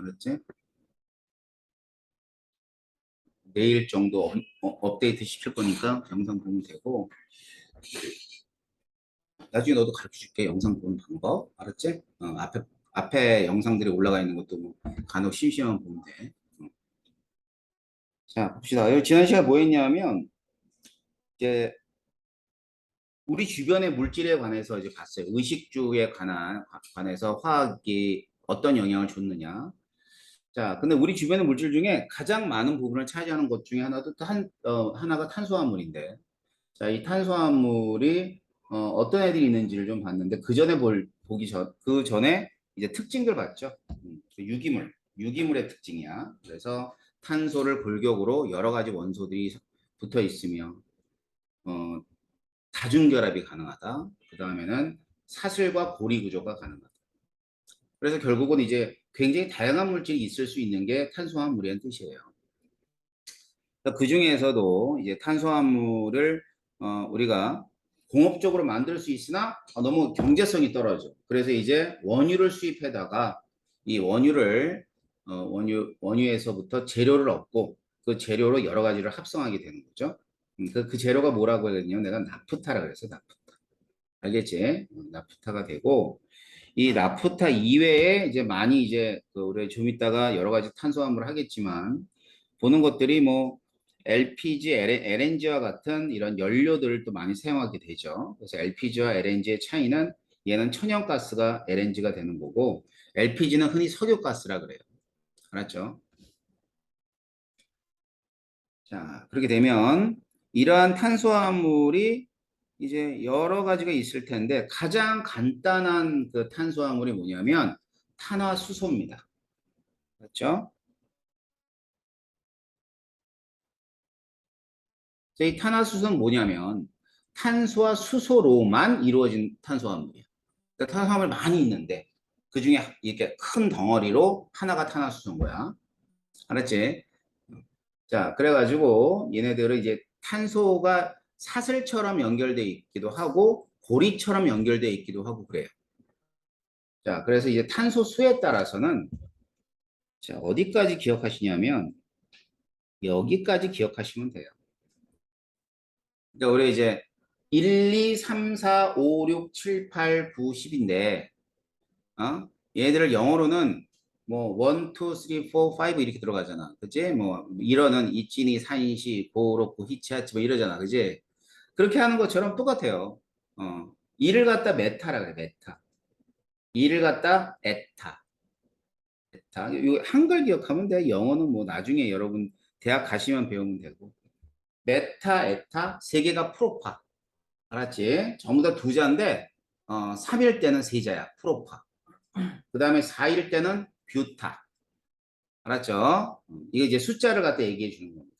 알았지? 내일 정도 업데이트 시킬 거니까 영상 보면 되고, 나중에 너도 가르쳐 줄게. 영상 보는 방법. 알았지? 앞에 영상들이 올라가 있는 것도 뭐 간혹 심심하면 보면 돼. 자, 봅시다. 여기 지난 시간에 뭐 했냐면, 이제 우리 주변의 물질에 관해서 이제 봤어요. 의식주에 관해서 화학이 어떤 영향을 줬느냐. 자, 근데 우리 주변의 물질 중에 가장 많은 부분을 차지하는 것 중에 하나가 탄수화물인데, 자, 이 탄수화물이 떤 애들이 있는지를 좀 봤는데, 그 전에 이제 특징들 봤죠. 유기물의 특징이야. 그래서 탄소를 골격으로 여러 가지 원소들이 붙어 있으며, 어, 다중결합이 가능하다. 그 다음에는 사슬과 고리 구조가 가능하다. 그래서 결국은 이제 굉장히 다양한 물질이 있을 수 있는 게 탄수화물이라는 뜻이에요. 그 중에서도 이제 탄수화물을 우리가 공업적으로 만들 수 있으나 너무 경제성이 떨어져. 그래서 이제 원유를 수입해다가 이 원유에서부터 재료를 얻고 그 재료로 여러 가지를 합성하게 되는 거죠. 그 재료가 뭐라고 했냐면 내가 나프타라 그랬어. 나프타. 알겠지? 나프타가 되고 이 나프타 이외에 이제 많이 이제 우리 좀 이따가 여러 가지 탄수화물을 하겠지만 보는 것들이 뭐 LPG, LNG와 같은 이런 연료들을 또 많이 사용하게 되죠. 그래서 LPG와 LNG의 차이는 얘는 천연가스가 LNG가 되는 거고 LPG는 흔히 석유가스라 그래요. 알았죠? 자, 그렇게 되면 이러한 탄수화물이 이제 여러 가지가 있을 텐데 가장 간단한 그 탄수화물이 뭐냐면 탄화수소입니다. 그렇죠? 이 탄화수소는 뭐냐면 탄소와 수소로만 이루어진 탄수화물이에요. 그러니까 탄수화물 많이 있는데 그 중에 이렇게 큰 덩어리로 하나가 탄화수소인 거야. 알았지? 자, 그래가지고 얘네들은 이제 탄소가 사슬처럼 연결돼 있기도 하고 고리처럼 연결돼 있기도 하고 그래요. 자, 그래서 이제 탄소 수에 따라서는 자, 어디까지 기억하시냐면 여기까지 기억하시면 돼요. 그러니까 우리 이제 1, 2, 3, 4, 5, 6, 7, 8, 9, 10인데 얘들을 영어로는 뭐 1, 2, 3, 4, 5 이렇게 들어가잖아. 그치? 뭐 1어는 이치니, 산시, 고로쿠, 히치하치 뭐 이러잖아. 그치? 그렇게 하는 것처럼 똑같아요. 2를 갖다 메타라 그래. 메타. 2를 갖다 에타. 에타. 요 한글 기억하면 돼. 영어는 뭐 나중에 여러분 대학 가시면 배우면 되고. 메타, 에타 세 개가 프로파. 알았지? 전부 다 두 자인데 3일 때는 세 자야. 프로파. 그 다음에 4일 때는 뷰타. 알았죠? 이거 이제 숫자를 갖다 얘기해 주는 겁니다.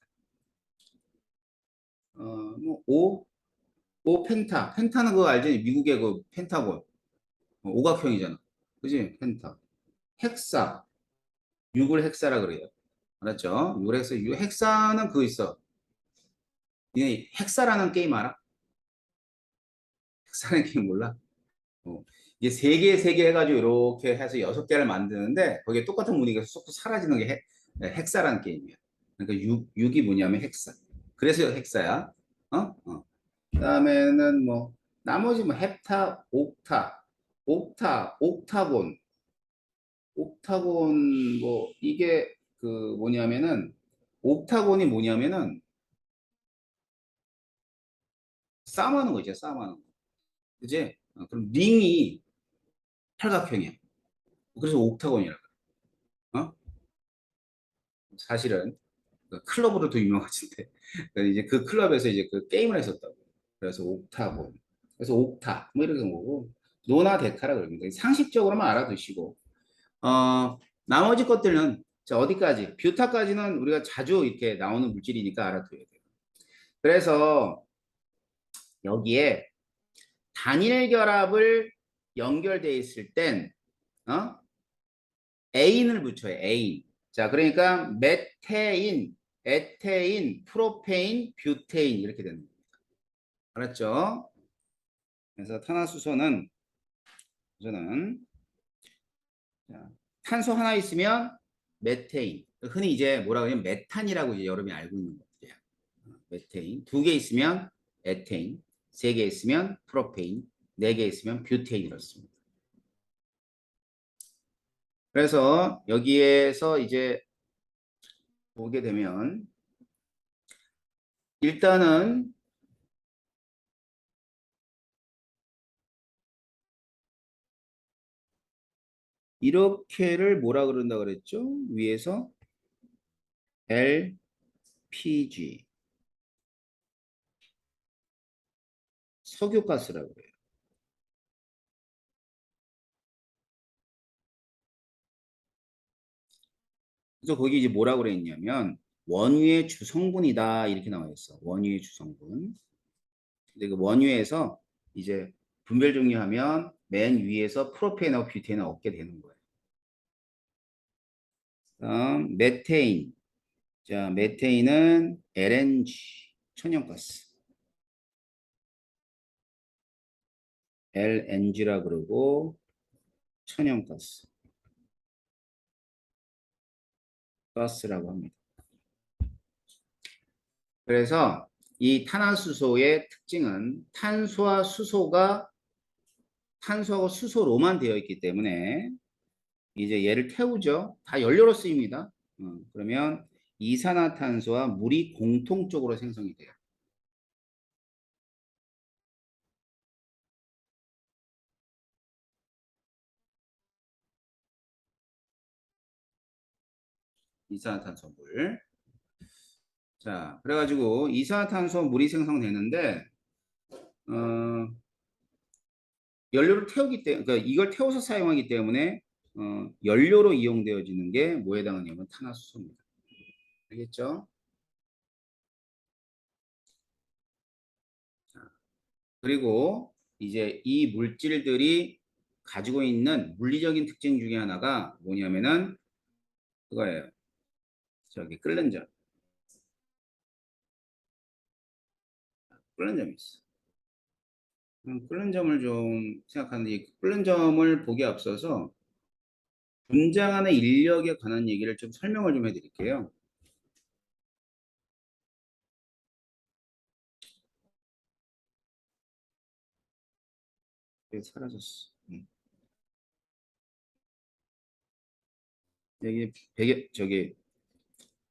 뭐 5 펜타. 펜타는 그거 알지? 미국의 그 펜타곤. 오각형이잖아. 그지? 펜타. 헥사. 6을 헥사라 그래요. 알았죠? 6을 헥사. 6 헥사는 그거 있어. 이 헥사라는 게임 알아? 헥사라는 게임 몰라? 이게 세 개 해가지고 이렇게 해서 6개를 만드는데 거기에 똑같은 무늬가 쏙 사라지는 게 헥사라는 게임이야. 그러니까 6이 뭐냐면 헥사. 그래서 헥사야. 그다음에는 뭐 나머지 뭐 헵타, 옥타곤, 옥타곤 뭐 이게 그 뭐냐면은 옥타곤이 뭐냐면은 싸움하는 거죠, 싸움하는 거. 그지? 그럼 링이 팔각형이야. 그래서 옥타곤이라 그래. 사실은 그 클럽으로 더 유명하신데 이제 그 클럽에서 이제 그 게임을 했었다고. 그래서 옥타곤. 그래서 옥타 뭐 이런 거고 노나 데카라 그럽니다. 상식적으로만 알아두시고 나머지 것들은 자 어디까지 뷰타까지는 우리가 자주 이렇게 나오는 물질이니까 알아둬야 돼요. 그래서 여기에 단일 결합을 연결돼 있을 땐 에인을 붙여요. 에인. 자, 그러니까 메테인, 에테인, 프로페인, 뷰테인 이렇게 되는 겁니다. 알았죠? 그래서 탄화수소는 자, 탄소 하나 있으면 메테인. 흔히 이제 뭐라 그러냐면 메탄이라고 이제 여러분이 알고 있는 것들이야. 메테인. 두 개 있으면 에테인, 세 개 있으면 프로페인, 네 개 있으면 뷰테인 이렇습니다. 그래서 여기에서 이제 보게 되면 일단은 이렇게를 뭐라 그런다 그랬죠? 위에서 LPG 석유가스라고 그래요. 그래서 거기 이제 뭐라고 그랬냐면 원유의 주성분이다 이렇게 나와 있어. 원유의 주성분. 근데 그 원유에서 이제 분별 정리하면 맨 위에서 프로페인하고 뷰테인을 얻게 되는 거예요. 다음 메테인. 자, 메테인은 LNG 천연가스. LNG라 그러고 천연가스. 가스라고 합니다. 그래서 이 탄화수소의 특징은 탄소하고 수소로만 되어 있기 때문에 이제 얘를 태우죠. 다 연료로 쓰입니다. 그러면 이산화탄소와 물이 공통적으로 생성이 돼요. 이산화탄소 물. 자, 그래가지고 이산화탄소 물이 생성되는데 어, 연료를 태우기 때문에 그러니까 이걸 태워서 사용하기 때문에 연료로 이용되어지는 게 뭐에 해당하냐면 탄화수소입니다. 알겠죠? 그리고 이제 이 물질들이 가지고 있는 물리적인 특징 중에 하나가 뭐냐면은 그거예요. 저기 끓는 점. 끓는 점이 있어. 끓는 점을 좀 생각하는데 이 끓는 점을 보기에 앞서서 분장하는 인력에 관한 얘기를 좀 설명을 좀 해드릴게요. 여기 사라졌어. 여기 저기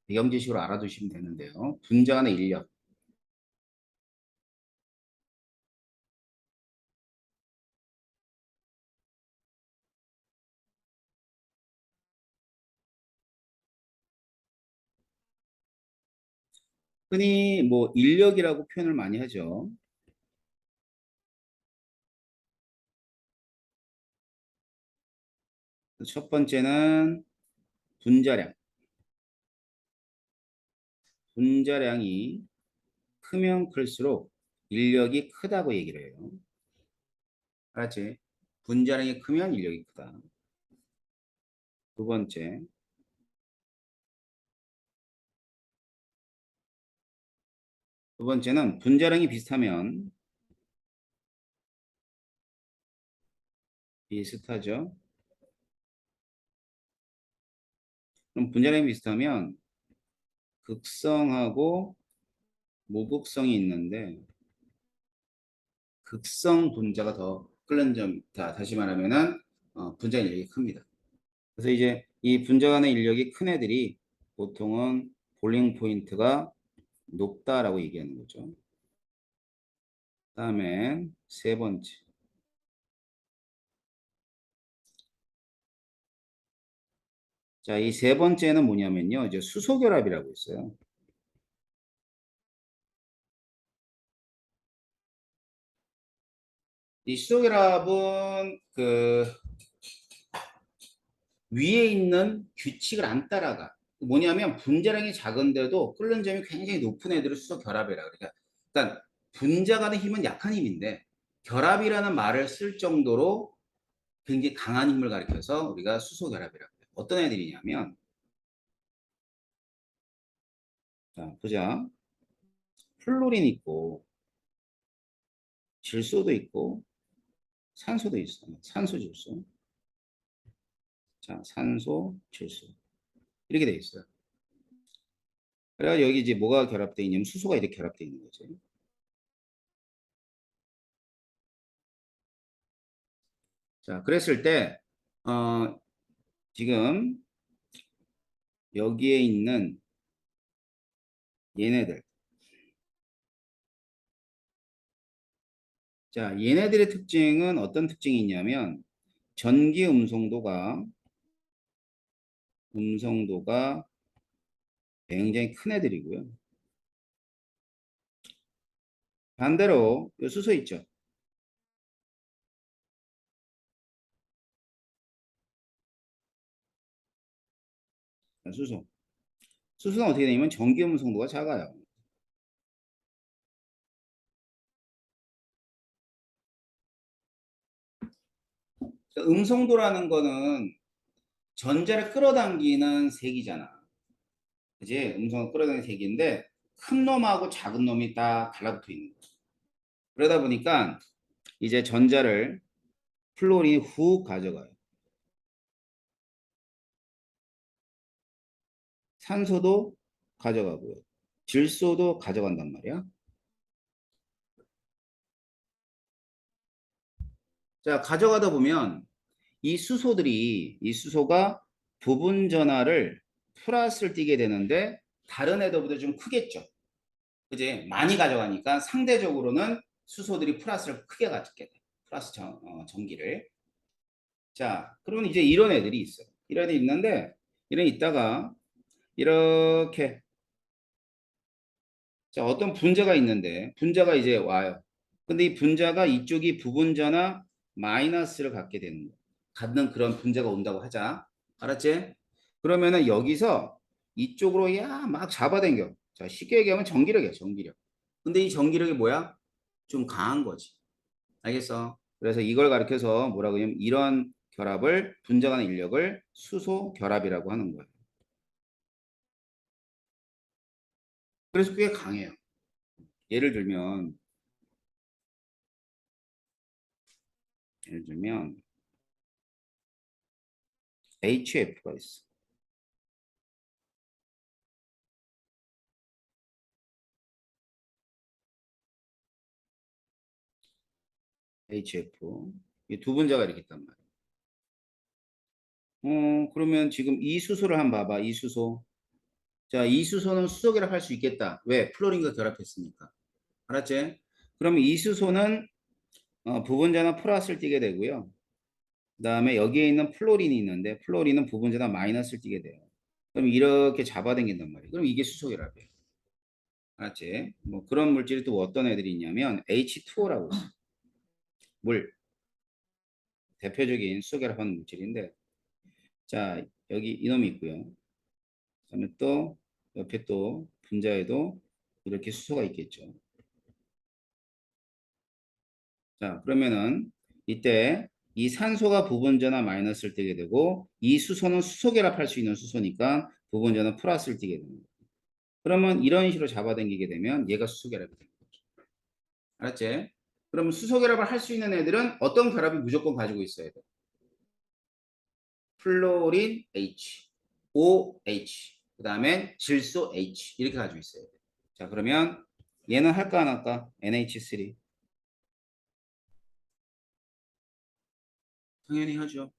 배경 지식으로 알아두시면 되는데요. 분장하는 인력. 흔히 뭐 인력이라고 표현을 많이 하죠. 첫 번째는 분자량. 분자량이 크면 클수록 인력이 크다고 얘기를 해요. 알았지? 분자량이 크면 인력이 크다. 두 번째, 두 번째는 분자량이 비슷하면 비슷하죠. 그럼 분자량이 비슷하면 극성하고 무극성이 있는데 극성 분자가 더 끓는 점, 다시 말하면은 분자 인력이 큽니다. 그래서 이제 이 분자 간의 인력이 큰 애들이 보통은 볼링 포인트가 높다라고 얘기하는 거죠. 다음에 세 번째. 자, 이 세 번째는 뭐냐면요. 이제 수소 결합이라고 있어요. 이 수소 결합은 그 위에 있는 규칙을 안 따라가. 뭐냐면 분자량이 작은데도 끓는 점이 굉장히 높은 애들을 수소 결합이라. 그러니까 분자 간의 힘은 약한 힘인데 결합이라는 말을 쓸 정도로 굉장히 강한 힘을 가리켜서 우리가 수소 결합이라고 해요. 어떤 애들이냐면 자, 보자. 플로린 있고 질소도 있고 산소도 있어. 산소 질소. 자, 산소 질소. 이렇게 돼 있어요. 그래서 여기 이제 뭐가 결합되어 있냐면 수소가 이렇게 결합되어 있는 거죠. 자, 그랬을 때, 지금 여기에 있는 얘네들. 자, 얘네들의 특징은 어떤 특징이 있냐면, 전기 음성도가 굉장히 큰 애들이고요. 반대로, 요 수소 있죠? 자, 수소. 수소는 어떻게 되냐면 전기 음성도가 작아요. 음성도라는 거는 전자를 끌어당기는 색이잖아. 그지? 음성을 끌어당기는 색인데 큰 놈하고 작은 놈이 딱 달라붙어 있는 거야. 그러다 보니까 이제 전자를 플로린이 훅 가져가요. 산소도 가져가고요. 질소도 가져간단 말이야. 자, 가져가다 보면 이 수소가 부분 전하를 플러스를 띠게 되는데 다른 애들보다 좀 크겠죠. 그지? 많이 가져가니까 상대적으로는 수소들이 플러스를 크게 가져게 돼. 플러스 전기를. 자, 그러면 이제 이런 애들이 있어요. 이런 애들이 있는데, 이런 있다가, 이렇게, 자, 어떤 분자가 있는데, 분자가 이제 와요. 근데 이 분자가 이쪽이 부분자나 마이너스를 갖게 되는 거예요. 갖는 그런 분자가 온다고 하자. 알았지? 그러면은 여기서 이쪽으로 막 잡아당겨. 자, 쉽게 얘기하면 전기력이야, 전기력. 근데 이 전기력이 뭐야? 좀 강한 거지. 알겠어? 그래서 이걸 가리켜서 뭐라고 하냐면 이런 결합을 분자 간의 인력을 수소 결합이라고 하는 거예요. 그래서 꽤 강해요. 예를 들면 예를 들면 HF가 있어. HF. 이 두 분자가 이렇게 있단 말이야. 그러면 지금 이 수소를 한번 봐봐. 이 수소. 자, 이 수소는 수소 결합할 수 있겠다. 왜? 플로린과 결합했으니까. 알았지? 그러면 이 수소는 부분자나 플러스를 띠게 되고요. 그 다음에 여기에 있는 플로린이 있는데 플로린은 부분자나 마이너스를 띠게 돼요. 그럼 이렇게 잡아당긴단 말이에요. 그럼 이게 수소 결합이에요. 알았지? 뭐 그런 물질이 또 어떤 애들이 있냐면 H2O라고 있어. 물. 대표적인 수소 결합하는 물질인데 자, 여기 이놈이 있고요. 그다음에 또 옆에 또 분자에도 이렇게 수소가 있겠죠. 자, 그러면은 이때 이 산소가 부분전화 마이너스를 띠게 되고 이 수소는 수소 결합할 수 있는 수소니까 부분전화 플러스를 띠게 됩니다. 그러면 이런 식으로 잡아당기게 되면 얘가 수소 결합이 됩니다. 알았지? 그러면 수소 결합을 할 수 있는 애들은 어떤 결합이 무조건 가지고 있어야 돼? 플로린 H, OH, 그 다음에 질소 H 이렇게 가지고 있어야 돼. 자, 그러면 얘는 할까 안 할까? NH3. 당연히 하죠.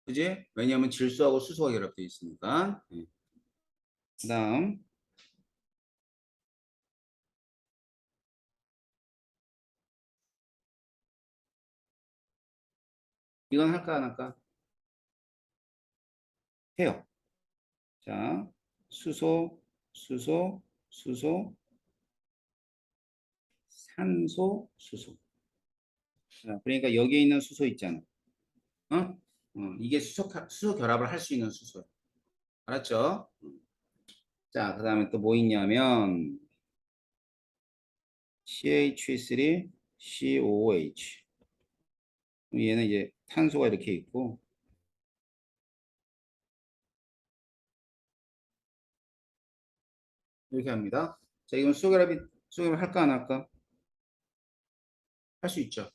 그지? 왜냐하면 질소하고 수소가 결합되어 있으니까. 그 다음 이건 할까 안 할까? 해요. 자, 수소, 수소, 수소, 산소, 수소. 자, 그러니까 여기에 있는 수소 있잖아. 어? 이게 수소 결합을 할 수 있는 수소야. 알았죠? 자, 그 다음에 또 뭐 있냐면 CH3, COOH. 얘는 이제 탄소가 이렇게 있고 이렇게 합니다. 자, 이건 수소결합 할까 안 할까? 할 수 있죠.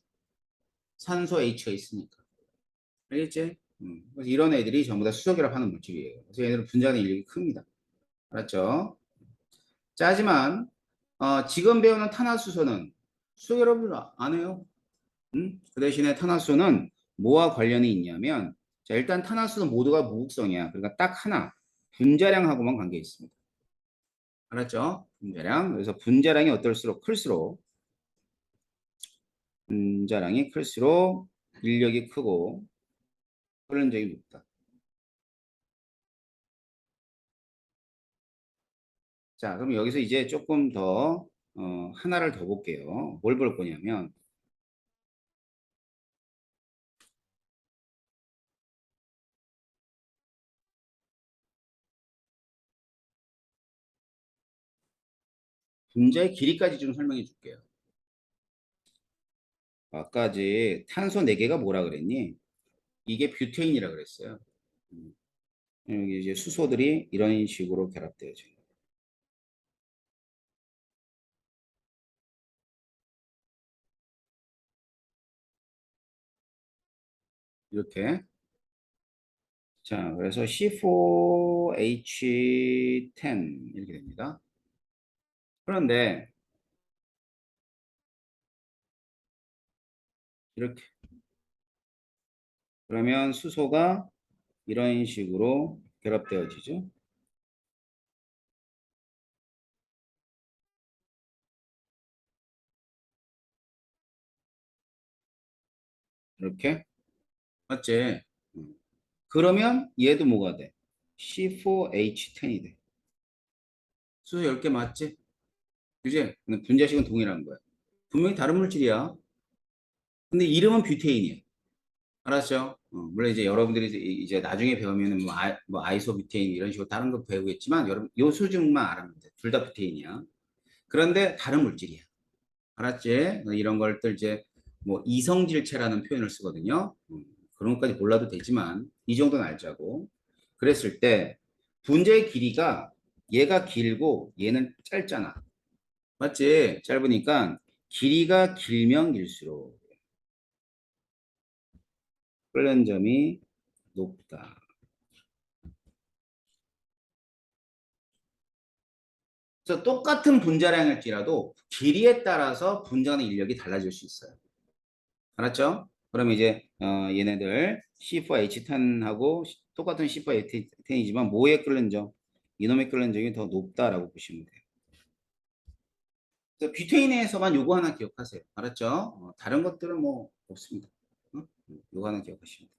산소 H가 있으니까. 알겠지? 그래서 이런 애들이 전부 다 수소결합하는 물질이에요. 그래서 얘네들은 분자하는 인력이 큽니다. 알았죠? 자, 하지만 지금 배우는 탄화수소는 수소결합을 안 해요. 그 대신에 탄화수소는 뭐와 관련이 있냐면, 자, 일단 탄화수소 모두가 무극성이야. 그러니까 딱 하나, 분자량하고만 관계 있습니다. 알았죠? 분자량. 그래서 분자량이 어떨수록 클수록, 분자량이 클수록 인력이 크고 끓는 적이 높다. 자, 그럼 여기서 이제 조금 더 하나를 더 볼게요. 뭘 볼 거냐면 분자의 길이까지 좀 설명해 줄게요. 아까지 탄소 4개가 뭐라 그랬니? 이게 뷰테인이라 그랬어요. 음, 여기 이제 수소들이 이런 식으로 결합되어져. 이렇게. 자, 그래서 C4H10 이렇게 됩니다. 그런데 이렇게 그러면 수소가 이런 식으로 결합되어지죠. 이렇게. 맞지? 음. 그러면 얘도 뭐가 돼? C4H10이 돼. 수소 10개 맞지? 그지? 근데 분자식은 동일한 거야. 분명히 다른 물질이야. 근데 이름은 뷰테인이야. 알았죠? 물론 이제 여러분들이 이제 나중에 배우면은 뭐 아이소뷰테인 이런 식으로 다른 거 배우겠지만 여러분 요 수준만 알아면 돼. 둘 다 뷰테인이야. 그런데 다른 물질이야. 알았지? 이런 걸들 이제 뭐 이성질체라는 표현을 쓰거든요. 그런 것까지 몰라도 되지만 이 정도는 알자고. 그랬을 때 분자의 길이가 얘가 길고 얘는 짧잖아. 맞지? 짧으니까 길이가 길면 길수록 끓는 점이 높다. 그래서 똑같은 분자량일지라도 길이에 따라서 분자하는 인력이 달라질 수 있어요. 알았죠? 그러면 이제 얘네들 C4H10하고 똑같은 C4H10이지만 뭐에 끓는 점? 이놈의 끓는 점이 더 높다라고 보시면 돼요. 그래서 뷰테인에서만 요거 하나 기억하세요. 알았죠? 다른 것들은 뭐 없습니다. 요거 하나 기억하시면 돼요.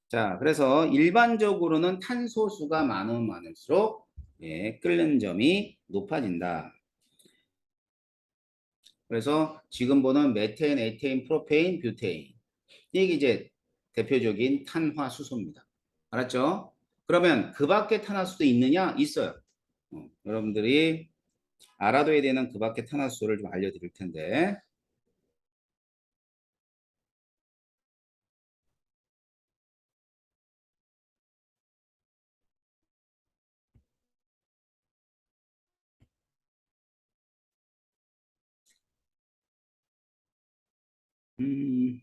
자, 그래서 일반적으로는 탄소수가 많으면 많을수록 예, 끓는 점이 높아진다. 그래서 지금 보는 메테인, 에테인, 프로페인, 뷰테인. 이게 이제 대표적인 탄화수소입니다. 알았죠? 그러면 그 밖에 탄화수도 있느냐? 있어요. 여러분들이 알아둬야 되는 그 밖에 탄화수소를 좀 알려드릴 텐데. 음,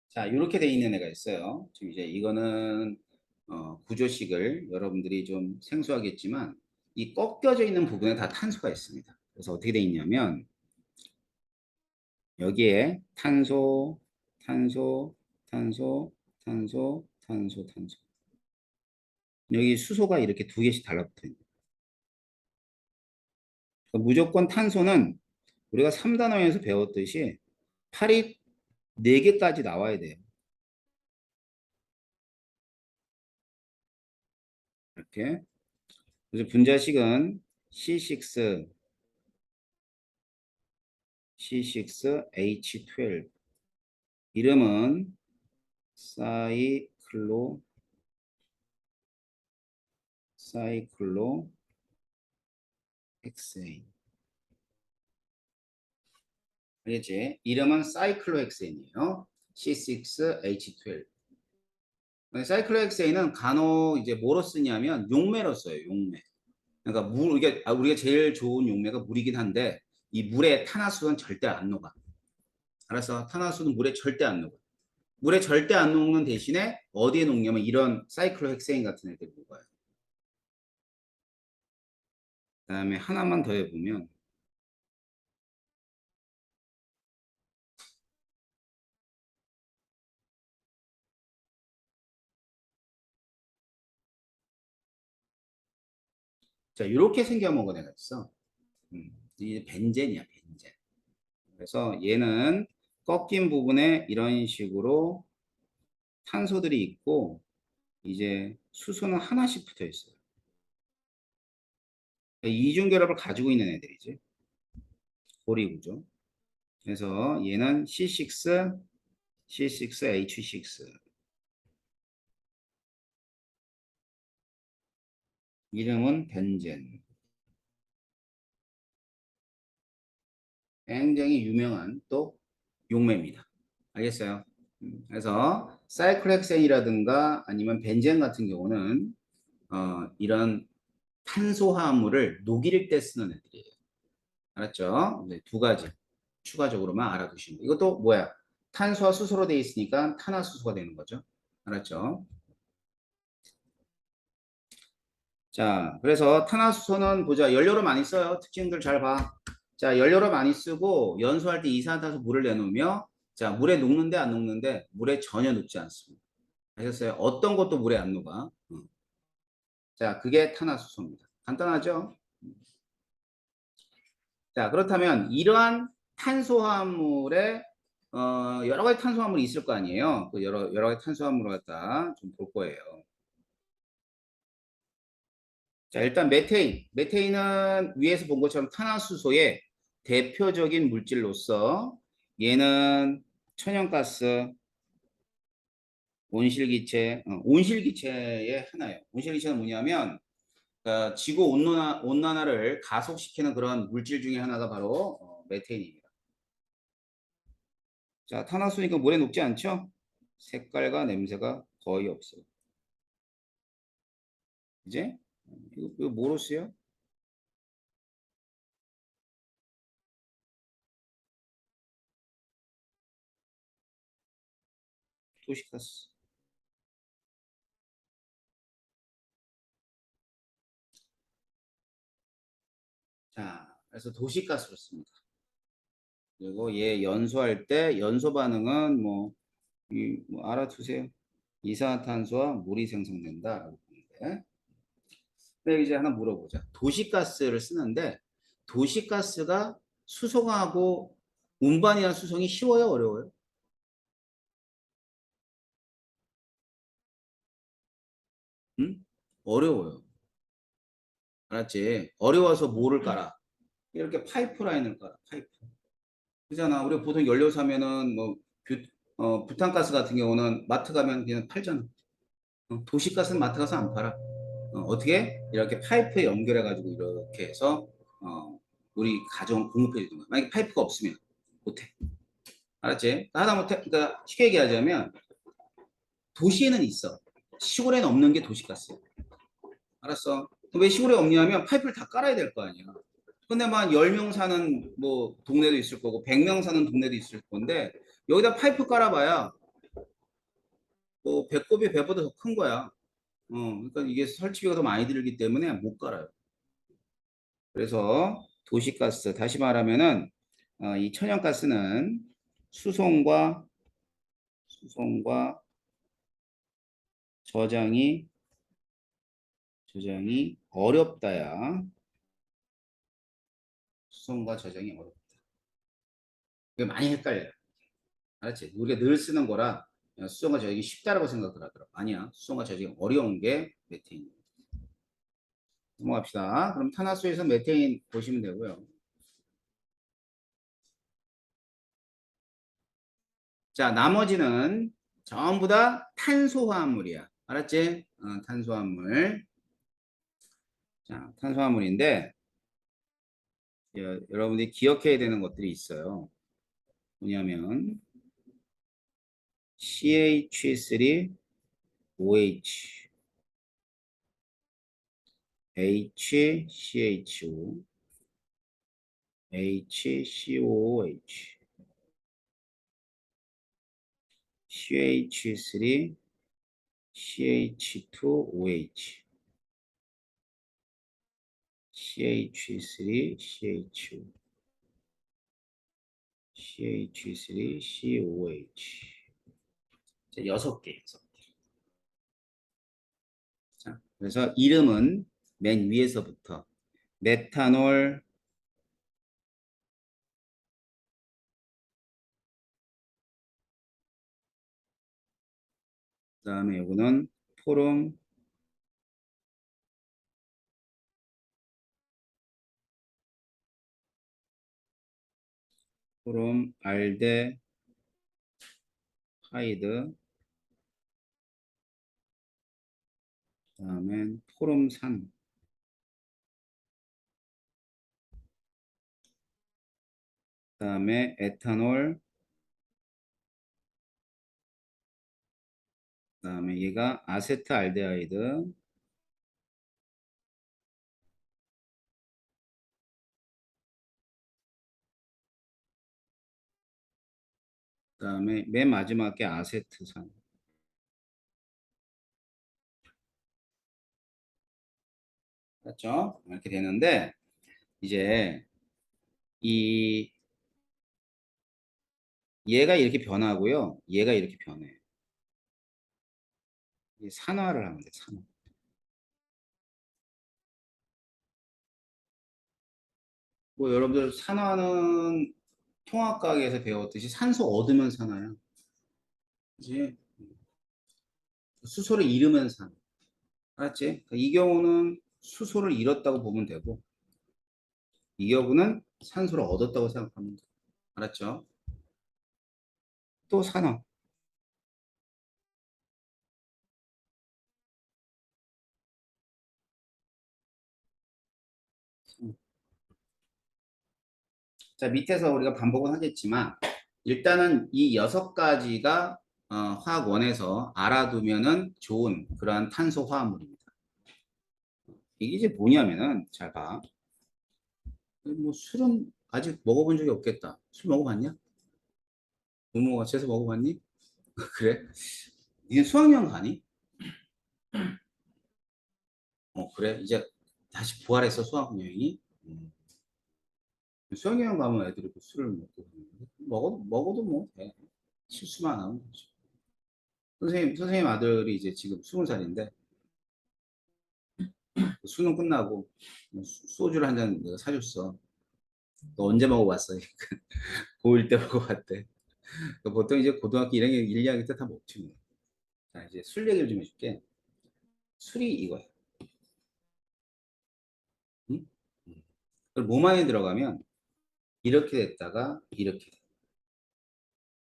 자, 이렇게 돼 있는 애가 있어요. 지금 이제 이거는 구조식을 여러분들이 좀 생소하겠지만 이 꺾여져 있는 부분에 다 탄소가 있습니다. 그래서 어떻게 돼 있냐면 여기에 탄소, 탄소, 탄소, 탄소, 탄소, 탄소. 여기 수소가 이렇게 두 개씩 달라붙어 있는. 그러니까 무조건 탄소는 우리가 3단원에서 배웠듯이 팔이 4개까지 나와야 돼요. 이렇게. 그래서 분자식은 C6, C6H12. 이름은 사이클로 헥세인. 알겠지? 이름은 사이클로헥센이에요. C6H12. 사이클로헥센은 간혹 이제 뭐로 쓰냐면 용매로 써요. 용매. 그러니까 이게 우리가 제일 좋은 용매가 물이긴 한데 이 물에 탄화수는 절대 안 녹아. 알았어? 탄화수는 물에 절대 안 녹아. 물에 절대 안 녹는 대신에 어디에 녹냐면 이런 사이클로헥세인 같은 애들이 녹아요. 그다음에 하나만 더 해보면 자 이렇게 생겨먹은 애가 있어. 이게 벤젠이야 벤젠. 그래서 얘는 꺾인 부분에 이런 식으로 탄소들이 있고 이제 수소는 하나씩 붙어 있어요. 이중 결합을 가지고 있는 애들이지. 고리구조. 그래서 얘는 C6, C6H6. 이름은 벤젠. 굉장히 유명한 또 용매입니다. 알겠어요? 그래서 사이클렉센이라든가 아니면 벤젠 같은 경우는 이런 탄소화합물을 녹일 때 쓰는 애들이에요. 알았죠? 네, 두 가지 추가적으로만 알아두시면 돼요. 이것도 뭐야? 탄소와 수소로 되어 있으니까 탄화수소가 되는 거죠. 알았죠? 자, 그래서 탄화수소는 보자. 연료로 많이 써요. 특징들 잘 봐. 자, 연료로 많이 쓰고 연소할 때 이산화탄소 물을 내놓으며 자, 물에 녹는데 안 녹는데 물에 전혀 녹지 않습니다. 아셨어요? 어떤 것도 물에 안 녹아. 자, 그게 탄화수소입니다. 간단하죠? 자, 그렇다면 이러한 탄소화합물에 여러 가지 탄소화물이 있을 거 아니에요. 그 여러 가지 탄소화물을 갖다 좀 볼 거예요. 자, 일단 메테인. 메테인은 위에서 본 것처럼 탄화수소의 대표적인 물질로서 얘는 천연가스, 온실기체, 온실기체의 하나예요. 온실기체는 뭐냐면 지구 온난화를 가속시키는 그런 물질 중에 하나가 바로 메테인입니다. 자, 탄화수니까 물에 녹지 않죠? 색깔과 냄새가 거의 없어요. 이제 이거 뭐로 쓰여? 도시가스. 자, 그래서 도시가스로 씁니다. 그리고 얘 연소할 때 연소 반응은 뭐 알아두세요. 이산화탄소와 물이 생성된다. 근데 이제 하나 물어보자. 도시가스를 쓰는데 도시가스가 수송하고 운반이나 수송이 쉬워요, 어려워요? 응? 어려워요. 알았지? 어려워서 뭐를 깔아? 이렇게 파이프라인을 깔아. 파이프. 그잖아. 우리가 보통 연료 사면은 부탄가스 같은 경우는 마트 가면 그냥 팔잖아. 도시가스는 마트 가서 안 팔아. 어떻게? 이렇게 파이프에 연결해가지고 이렇게 해서 우리 가정 공급해 주는 거야. 만약에 파이프가 없으면 못해. 알았지? 하다 못해. 그러니까 쉽게 얘기하자면 도시에는 있어. 시골에는 없는 게 도시가스야. 알았어? 왜 시골에 없냐면 파이프를 다 깔아야 될 거 아니야. 근데 막 10명 사는 뭐 동네도 있을 거고 100명 사는 동네도 있을 건데 여기다 파이프 깔아봐야 뭐 배꼽이 배보다 더 큰 거야. 그러니까 이게 설치비가 더 많이 들기 때문에 못 깔아요. 그래서 도시가스, 다시 말하면은 이 천연가스는 수송과 수송과 저장이 어렵다야. 수송과 저장이 어렵다. 이게 많이 헷갈려요. 알았지? 우리가 늘 쓰는 거라 수송과 저장이 쉽다라고 생각을 하더라고. 아니야. 수송과 저장이 어려운 게 메테인이에요. 넘어갑시다. 그럼 탄화수에서 메테인 보시면 되고요. 자, 나머지는 전부 다 탄소화합물이야. 알았지? 탄소화합물. 자, 탄소화물인데 여러분들이 기억해야 되는 것들이 있어요. 뭐냐면 CH3OH HCHO HCOOH CH3 CH2OH CH3 CHO CH3 COH 여섯 개. 자, 그래서 이름은 맨 위에서부터 메탄올, 그다음에 요거는 포름, 포름 알데하이드, 그다음에 포름산, 그다음에 에탄올, 그다음에 얘가 아세트알데하이드, 그다음에 맨 마지막에 아세트산. 맞죠? 이렇게 되는데 이제 이 얘가 이렇게 변하고요. 얘가 이렇게 변해요. 이 산화를 하면 돼. 산화. 뭐 여러분들 산화는 통합과학에서 배웠듯이 산소 얻으면 산화야. 그지? 수소를 잃으면 산화. 알았지? 그러니까 이 경우는 수소를 잃었다고 보면 되고 이 경우는 산소를 얻었다고 생각하면 돼. 알았죠? 또 산화. 자, 밑에서 우리가 반복은 하겠지만 일단은 이 여섯 가지가 화학원에서 알아두면은 좋은 그러한 탄소 화합물입니다. 이게 이제 뭐냐면은 잘 봐. 뭐 술은 아직 먹어본 적이 없겠다. 술 먹어봤냐? 부모가 채서 먹어봤니? 그래? 니네 수학여행 가니? 그래? 이제 다시 부활했어 수학여행이? 수학여행 가면 애들이 그 술을 먹어도 뭐 돼. 실수만 안 하면 되지. 선생님 아들이 이제 지금 20살인데 수능 끝나고 소주를 한 잔 내가 사줬어. 너 언제 먹어봤어? 고1 때 먹어봤대. 보통 이제 고등학교 1학년, 1, 2학년 때 다 먹지 뭐. 자, 이제 술 얘기를 좀 해줄게. 술이 이거야. 응? 그걸 몸 안에 들어가면 이렇게 됐다가 이렇게 돼.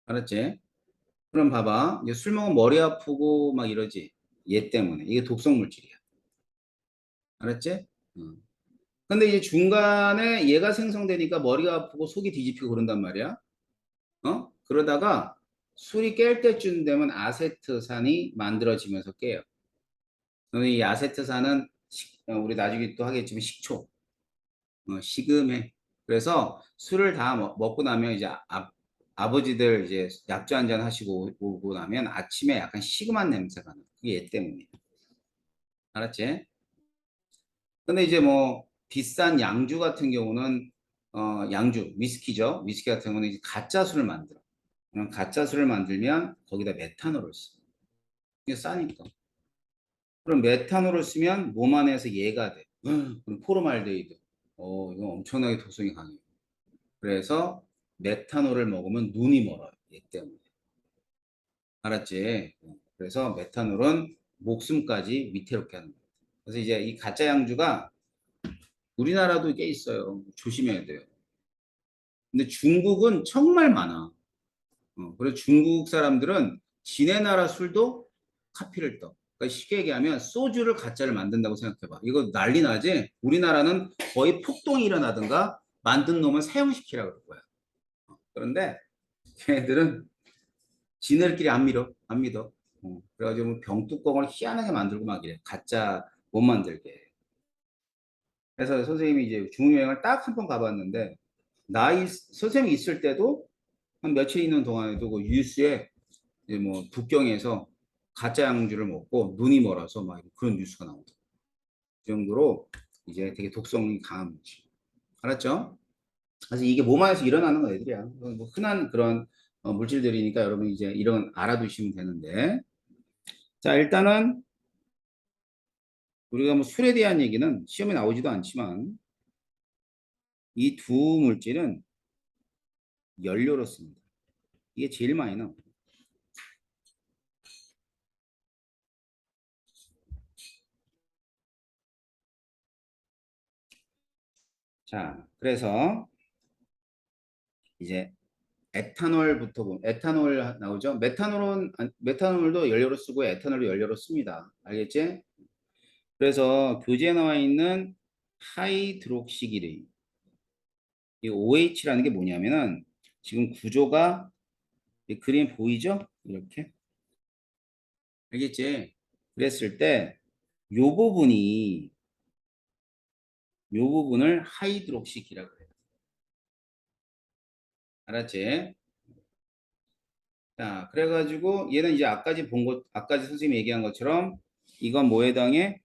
알았지? 그럼 봐봐. 이제 술 먹으면 머리 아프고 막 이러지. 얘 때문에. 이게 독성 물질이야. 알았지? 응. 근데 이제 중간에 얘가 생성되니까 머리가 아프고 속이 뒤집히고 그런단 말이야. 그러다가 술이 깰 때쯤 되면 아세트산이 만들어지면서 깨요. 이 아세트산은 우리 나중에 또 하겠지만 식초, 식음해. 그래서 술을 다 먹고 나면 이제 아버지들 이제 약주 한 잔 하시고 오고 나면 아침에 약간 시큼한 냄새가 나. 그게 얘 때문이야. 알았지? 근데 이제 뭐 비싼 양주 같은 경우는 양주, 위스키죠. 위스키 같은 경우는 이제 가짜 술을 만들어. 그럼 가짜 술을 만들면 거기다 메탄올을 써. 이게 싸니까. 그럼 메탄올을 쓰면 몸 안에서 얘가 돼. 그럼 포름알데히드. 이건 엄청나게 독성이 강해요. 그래서 메탄올을 먹으면 눈이 멀어요. 얘 때문에. 알았지? 그래서 메탄올은 목숨까지 위태롭게 하는 거예요. 그래서 이제 이 가짜 양주가 우리나라도 꽤 있어요. 조심해야 돼요. 근데 중국은 정말 많아. 그래서 중국 사람들은 지네 나라 술도 카피를 떠. 그러니까 쉽게 얘기하면 소주를 가짜를 만든다고 생각해봐. 이거 난리 나지? 우리나라는 거의 폭동이 일어나든가 만든 놈은 사형시키라 그럴 거야. 그런데 걔네들은 지네들끼리 안 믿어. 안 믿어. 그래가지고 뭐 병뚜껑을 희한하게 만들고 막 이래. 가짜 못 만들게. 그래서 선생님이 이제 중국여행을 딱 한 번 가봤는데, 선생님이 있을 때도 한 며칠 있는 동안에도 그 뉴스에 이제 뭐 북경에서 가짜 양주를 먹고 눈이 멀어서 막 그런 뉴스가 나오더라고요. 그 정도로 이제 되게 독성이 강한 거지. 알았죠? 그래서 이게 몸 안에서 일어나는 애들이야. 뭐 흔한 그런 물질들이니까 여러분 이제 이런 알아두시면 되는데. 자, 일단은 우리가 뭐 술에 대한 얘기는 시험에 나오지도 않지만 이 두 물질은 연료로 씁니다. 이게 제일 많이 나와요. 자, 그래서 이제 에탄올부터 보면 에탄올 나오죠. 메탄올도 연료로 쓰고 에탄올도 연료로 씁니다. 알겠지? 그래서 교재에 나와 있는 하이드록시기레인 이 OH라는 게 뭐냐면은 지금 구조가 이 그림 보이죠? 이렇게 알겠지? 그랬을 때 요 부분이 요 부분을 하이드록시기라고 해요. 알았지? 자, 그래가지고 얘는 이제 아까지 선생님이 얘기한 것처럼 이건 뭐에 해당해?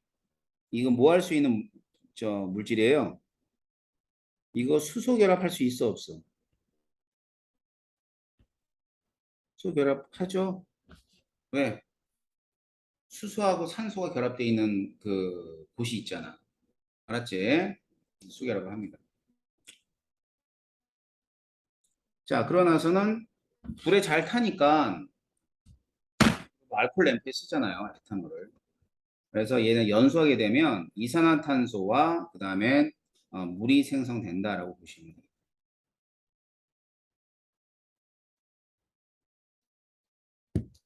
이건 뭐 할 수 있는 물질이에요. 이거 수소 결합할 수 있어 없어? 수소 결합하죠? 왜? 수소하고 산소가 결합되어 있는 그 곳이 있잖아. 알았지? 수소 결합을 합니다. 자, 그러고 나서는 불에 잘 타니까 알코올 램프에 쓰잖아요. 에탄올을. 그래서 얘는 연소하게 되면 이산화탄소와 그 다음에 물이 생성된다라고 보시면 돼요.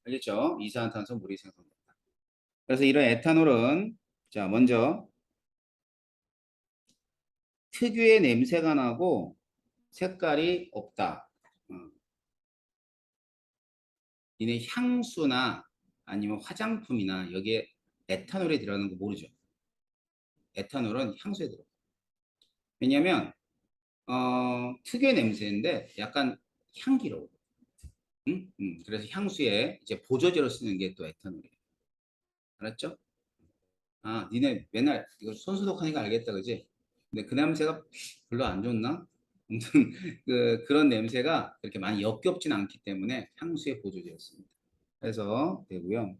알겠죠? 이산화탄소, 물이 생성된다. 그래서 이런 에탄올은 자 먼저 특유의 냄새가 나고 색깔이 없다. 어, 니네 향수나 아니면 화장품이나 여기에 에탄올이 들어가는 거 모르죠? 에탄올은 향수에 들어. 왜냐면 특유의 냄새인데 약간 향기로워. 응? 그래서 향수에 이제 보조제로 쓰는 게 또 에탄올이에요. 알았죠? 아, 니네 맨날 이거 손소독하니까 알겠다, 그지? 근데 그 냄새가 별로 안 좋나? 아무튼 그런 냄새가 그렇게 많이 역겹진 않기 때문에 향수의 보조제였습니다. 그래서 되고요.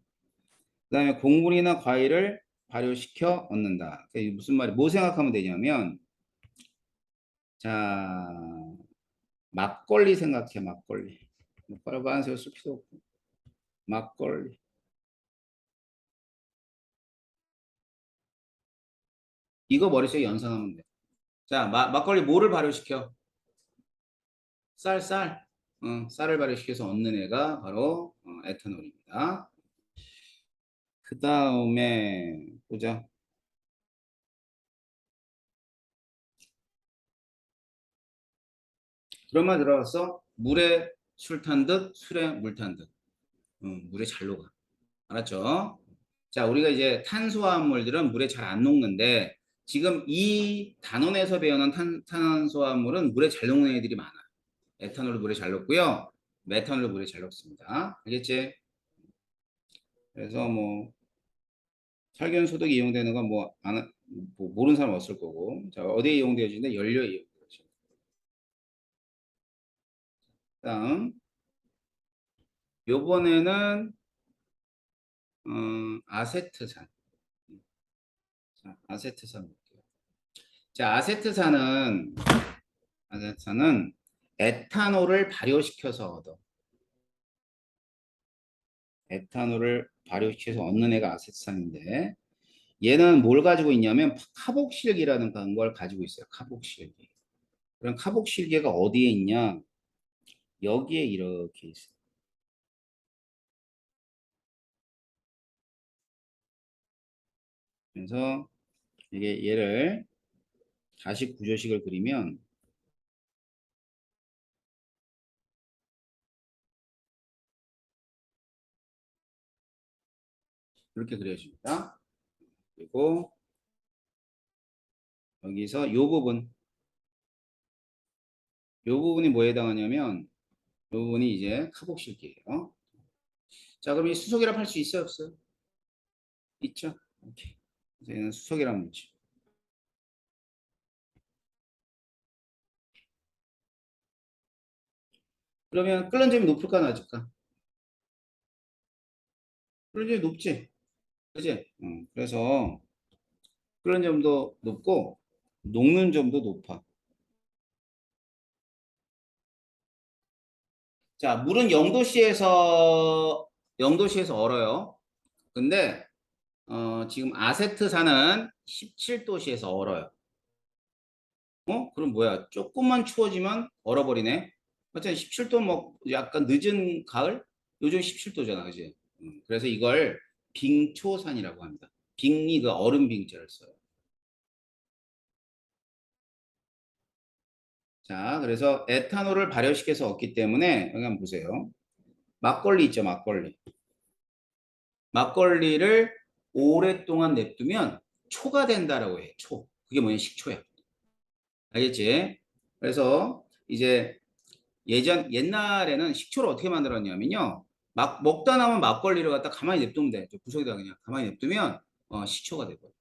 그다음에 곡물이나 과일을 발효시켜 얻는다. 그게 무슨 말이 뭐 생각하면 되냐면 자 막걸리 생각해 막걸리. 빨간색 쓸 필요 없고 막걸리. 이거 머릿속에 연상하면 돼. 자 막걸리 뭐를 발효시켜? 쌀. 쌀을 발효시켜서 얻는 애가 바로 에탄올입니다. 그 다음에 보자. 그런 말 들어봤어? 물에 술 탄 듯, 술에 물 탄 듯. 물에 잘 녹아. 알았죠? 자, 우리가 이제 탄수화물들은 물에 잘 안 녹는데 지금 이 단원에서 배우는 탄수화물은 물에 잘 녹는 애들이 많아. 에탄올도 물에 잘 녹고요. 메탄올도 물에 잘 녹습니다. 알겠지? 그래서 뭐 살균 소독에 이용되는 건 뭐 모르는 사람 없을 거고. 자, 어디에 이용되어지는데 연료에 이용되어지죠. 다음 요번에는 아세트산. 자, 아세트산 볼게요. 자, 아세트산은 에탄올을 발효시켜서 얻어. 에탄올을 발효시켜서 얻는 애가 아세트산인데 얘는 뭘 가지고 있냐면 카복실계라는 걸 가지고 있어요. 카복실계. 그럼 카복실계가 어디에 있냐? 여기에 이렇게 있어요. 그래서 이게 얘를 다시 구조식을 그리면 이렇게 그려집니다. 그리고 여기서 요 부분이 뭐에 해당하냐면 요 부분이 이제 카복실기예요. 자, 그럼 이 수속이랍 할 수 있어요, 없어요? 있죠? 오케이. 그래서 얘는 수속이랍 문제. 그러면 끓는 점이 높을까 낮을까? 끓는 점이 높지, 그지? 그래서 끓는 점도 높고 녹는 점도 높아. 자, 물은 0도씨에서 얼어요. 근데 지금 아세트산은 17도씨에서 얼어요. 그럼 뭐야? 조금만 추워지면 얼어버리네. 어쨌든 17도 뭐 약간 늦은 가을? 요즘 17도잖아, 그지? 그래서 이걸 빙초산이라고 합니다. 빙이 그 얼음 빙자를 써요. 자, 그래서 에탄올을 발효시켜서 얻기 때문에 여기 한번 보세요. 막걸리 있죠, 막걸리. 막걸리를 오랫동안 냅두면 초가 된다라고 해. 초. 그게 뭐냐? 식초야. 알겠지? 그래서 이제 옛날에는 식초를 어떻게 만들었냐면요. 막 먹다 남은 막걸리를 갖다 가만히 냅두면 돼. 저 구석에다 그냥 가만히 냅두면 식초가 되고.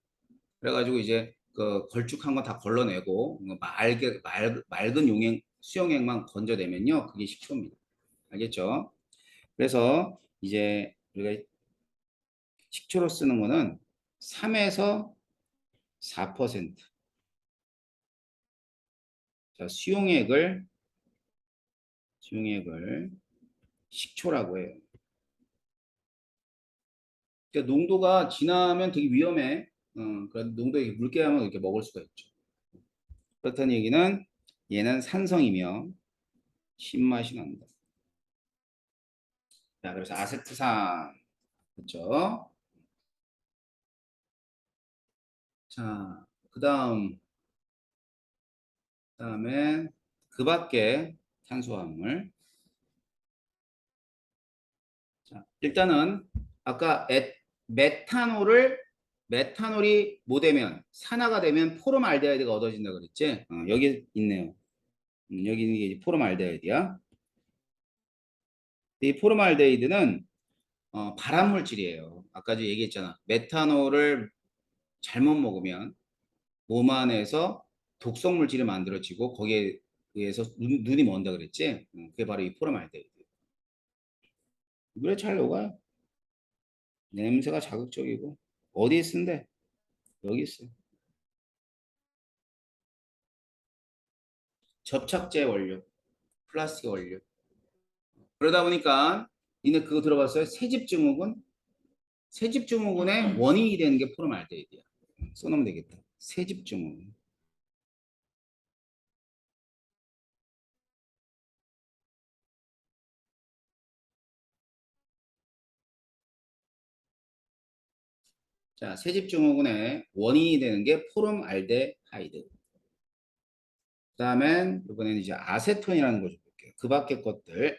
그래가지고 이제 그 걸쭉한 거 다 걸러내고 맑은 수용액만 건져내면요. 그게 식초입니다. 알겠죠? 그래서 이제 우리가 식초로 쓰는 거는 3에서 4%. 자, 수용액을 식초라고 해요. 그러니까 농도가 진하면 되게 위험해. 그런 농도에 묽게 하면 이렇게 먹을 수가 있죠. 그렇다는 얘기는 얘는 산성이며 신맛이 난다. 자, 그래서 아세트산. 그렇죠? 자, 그다음에 그 밖에 탄수화물. 자, 일단은 아까 메탄올을 메탄올이 뭐 되면 산화가 되면 포름알데하이드가 얻어진다 그랬지? 여기 있네요. 여기 있는 게 포름알데하이드야. 이 포름알데하이드는 발암물질이에요. 아까 저 얘기했잖아. 메탄올을 잘못 먹으면 몸 안에서 독성 물질이 만들어지고 거기에 의해서 눈이 먼다 그랬지? 그게 바로 이 포름알데히드. 물에 잘 녹아요. 냄새가 자극적이고 어디에 쓴대? 여기 있어. 접착제 원료, 플라스틱 원료. 그러다 보니까 니네 그거 들어봤어요? 새집증후군의 원인이 되는 게 포름알데히드야. 써놓으면 되겠다. 새집증후군. 자, 새집증후군의 원인이 되는 게 포름알데하이드. 그다음엔 이번에는 이제 아세톤이라는 거 좀 볼게요. 그 밖에 것들.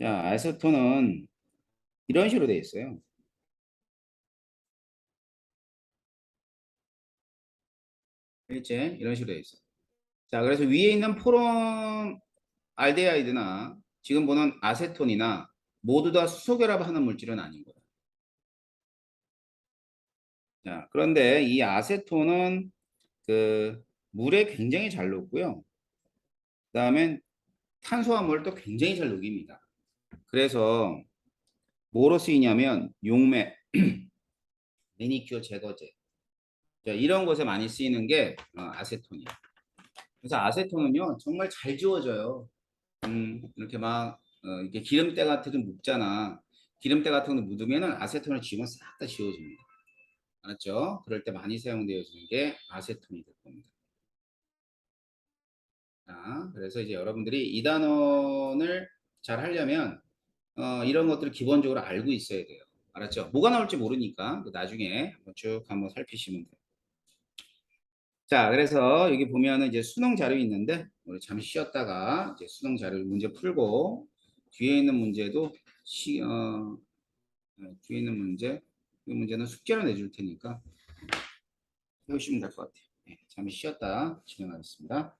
자, 아세톤은 이런 식으로 되어 있어요. 일제 이런 식으로 되어 있어요. 자, 그래서 위에 있는 포름 알데하이드나 지금 보는 아세톤이나 모두 다 수소결합하는 물질은 아닌 거예요. 자, 그런데 이 아세톤은 그 물에 굉장히 잘 녹고요. 그다음엔 탄수화물도 굉장히 잘 녹입니다. 그래서 뭐로 쓰이냐면 용매, 매니큐어 제거제, 자, 이런 것에 많이 쓰이는 게 아세톤이에요. 그래서 아세톤은요 정말 잘 지워져요. 이렇게 막 이렇게 기름때 같은 거 묻잖아. 기름때 같은 거 묻으면은 아세톤을 지우면 싹 다 지워집니다. 알았죠? 그럴 때 많이 사용되어지는 게 아세톤이 될 겁니다. 자, 그래서 이제 여러분들이 이 단원을 잘 하려면 이런 것들을 기본적으로 알고 있어야 돼요. 알았죠? 뭐가 나올지 모르니까 나중에 쭉 한번 살피시면 돼요. 자, 그래서 여기 보면은 이제 수능 자료 있는데 우리 잠시 쉬었다가 이제 수능 자료 문제 풀고 뒤에 있는 문제도 뒤에 있는 문제, 이 문제는 숙제로 내줄 테니까 해오시면 될 것 같아요. 네, 잠시 쉬었다 진행하겠습니다.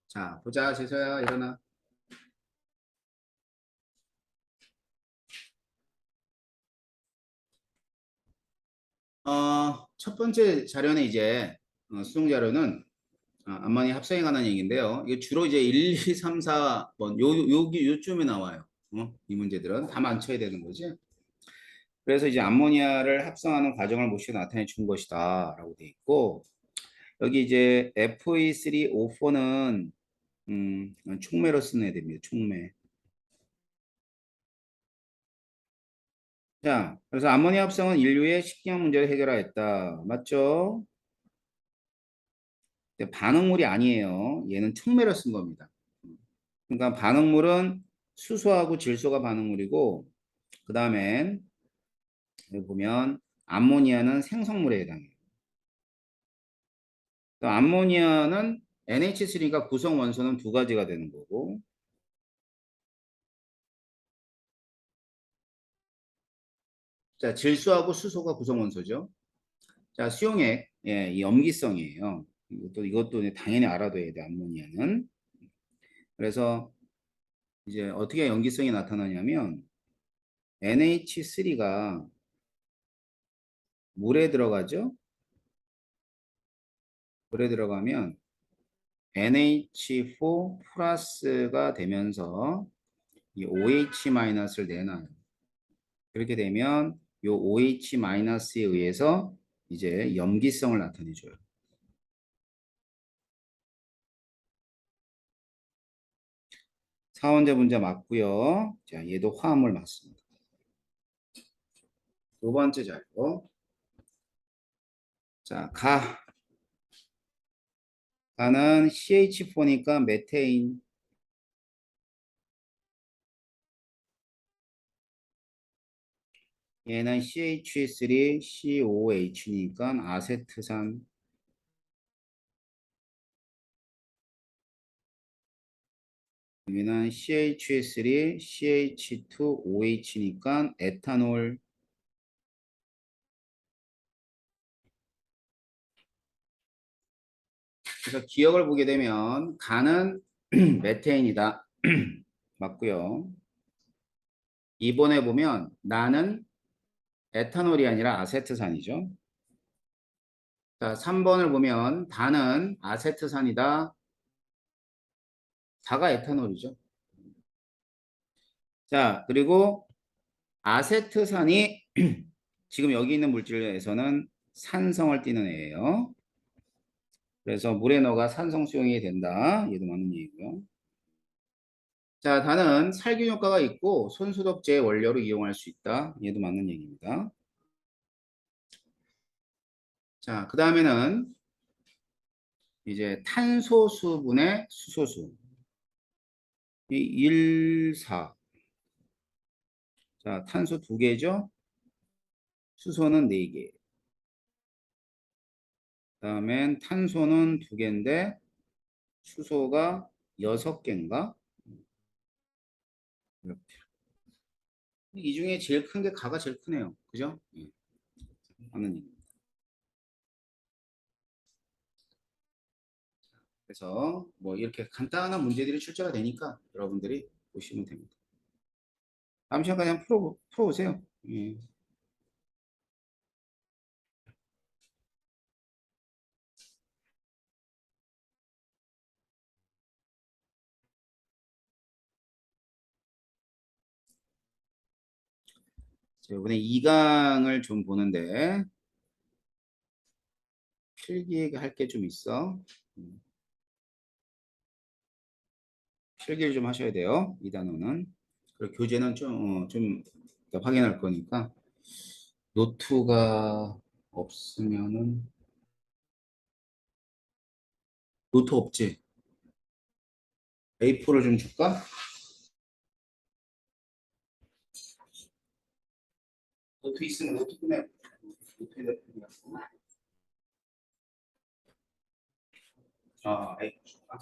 자, 보자, 재서야, 일어나. 첫 번째 자료는 이제, 수능 자료는 암모니 합성에 관한 얘기인데요. 이게 주로 이제 1, 2, 3, 4번, 요쯤에 나와요. 이 문제들은 다 맞춰야 되는 거지. 그래서 이제 암모니아를 합성하는 과정을 모시고 나타내 준 것이다. 라고 돼 있고, 여기 이제 FE3O4는, 촉매로 쓰는 애들입니다. 촉매. 자, 그래서 암모니아 합성은 인류의 식량 문제를 해결하였다. 맞죠? 근데 반응물이 아니에요. 얘는 촉매로 쓴 겁니다. 그러니까 반응물은 수소하고 질소가 반응물이고, 그 다음엔 여기 보면 암모니아는 생성물에 해당해요. 또 암모니아는 NH3가 구성 원소는 두 가지가 되는 거고, 자, 질소하고 수소가 구성 원소죠. 자, 수용액, 예, 이 염기성이에요. 이것도 당연히 알아둬야 돼, 암모니아는. 그래서 이제 어떻게 염기성이 나타나냐면, NH3가 물에 들어가죠. 물에 들어가면 NH4 플러스가 되면서 이 OH-를 내놔요. 그렇게 되면 이 OH-에 의해서 이제 염기성을 나타내줘요. 4원제 문제 맞고요. 자, 얘도 화합물 맞습니다. 두 번째 자료. 자, 가는 CH4니까 메테인. 얘는 CH3COH니까 아세트산. 여기는 CH3, CH2OH니까 에탄올. 그래서 기억을 보게 되면 간은 메테인이다. 맞고요. 2번에 보면 나는 에탄올이 아니라 아세트산이죠. 자, 3번을 보면 단은 아세트산이다. 다가 에탄올이죠. 자, 그리고 아세트산이 지금 여기 있는 물질에서는 산성을 띠는 애예요. 그래서 물에 넣어가 산성 수용이 된다. 얘도 맞는 얘기고요. 자, 다는 살균 효과가 있고 손소독제 원료로 이용할 수 있다. 얘도 맞는 얘기입니다. 자, 그 다음에는 이제 탄소 수분의 수소수. 이 1, 4. 자, 탄소 2개죠. 수소는 4개. 그다음엔 탄소는 2개인데 수소가 6개인가? 이렇게. 이 중에 제일 큰 게 가가 제일 크네요. 그죠? 예. 맞는 얘기. 그래서 뭐 이렇게 간단한 문제들이 출제가 되니까 여러분들이 보시면 됩니다. 다음 시간까지 한번 풀어보세요. 예. 자, 이번에 2강을 좀 보는데 필기에 할 게 좀 있어. 필기를 좀 하셔야 돼요. 이 단어는. 그리고 교재는 좀 확인할 거니까 노트가 없으면은 노트 없지? A4를 좀 줄까? 노트 있으면 노트 꺼내. 노트에다 풀고. A4 줄까?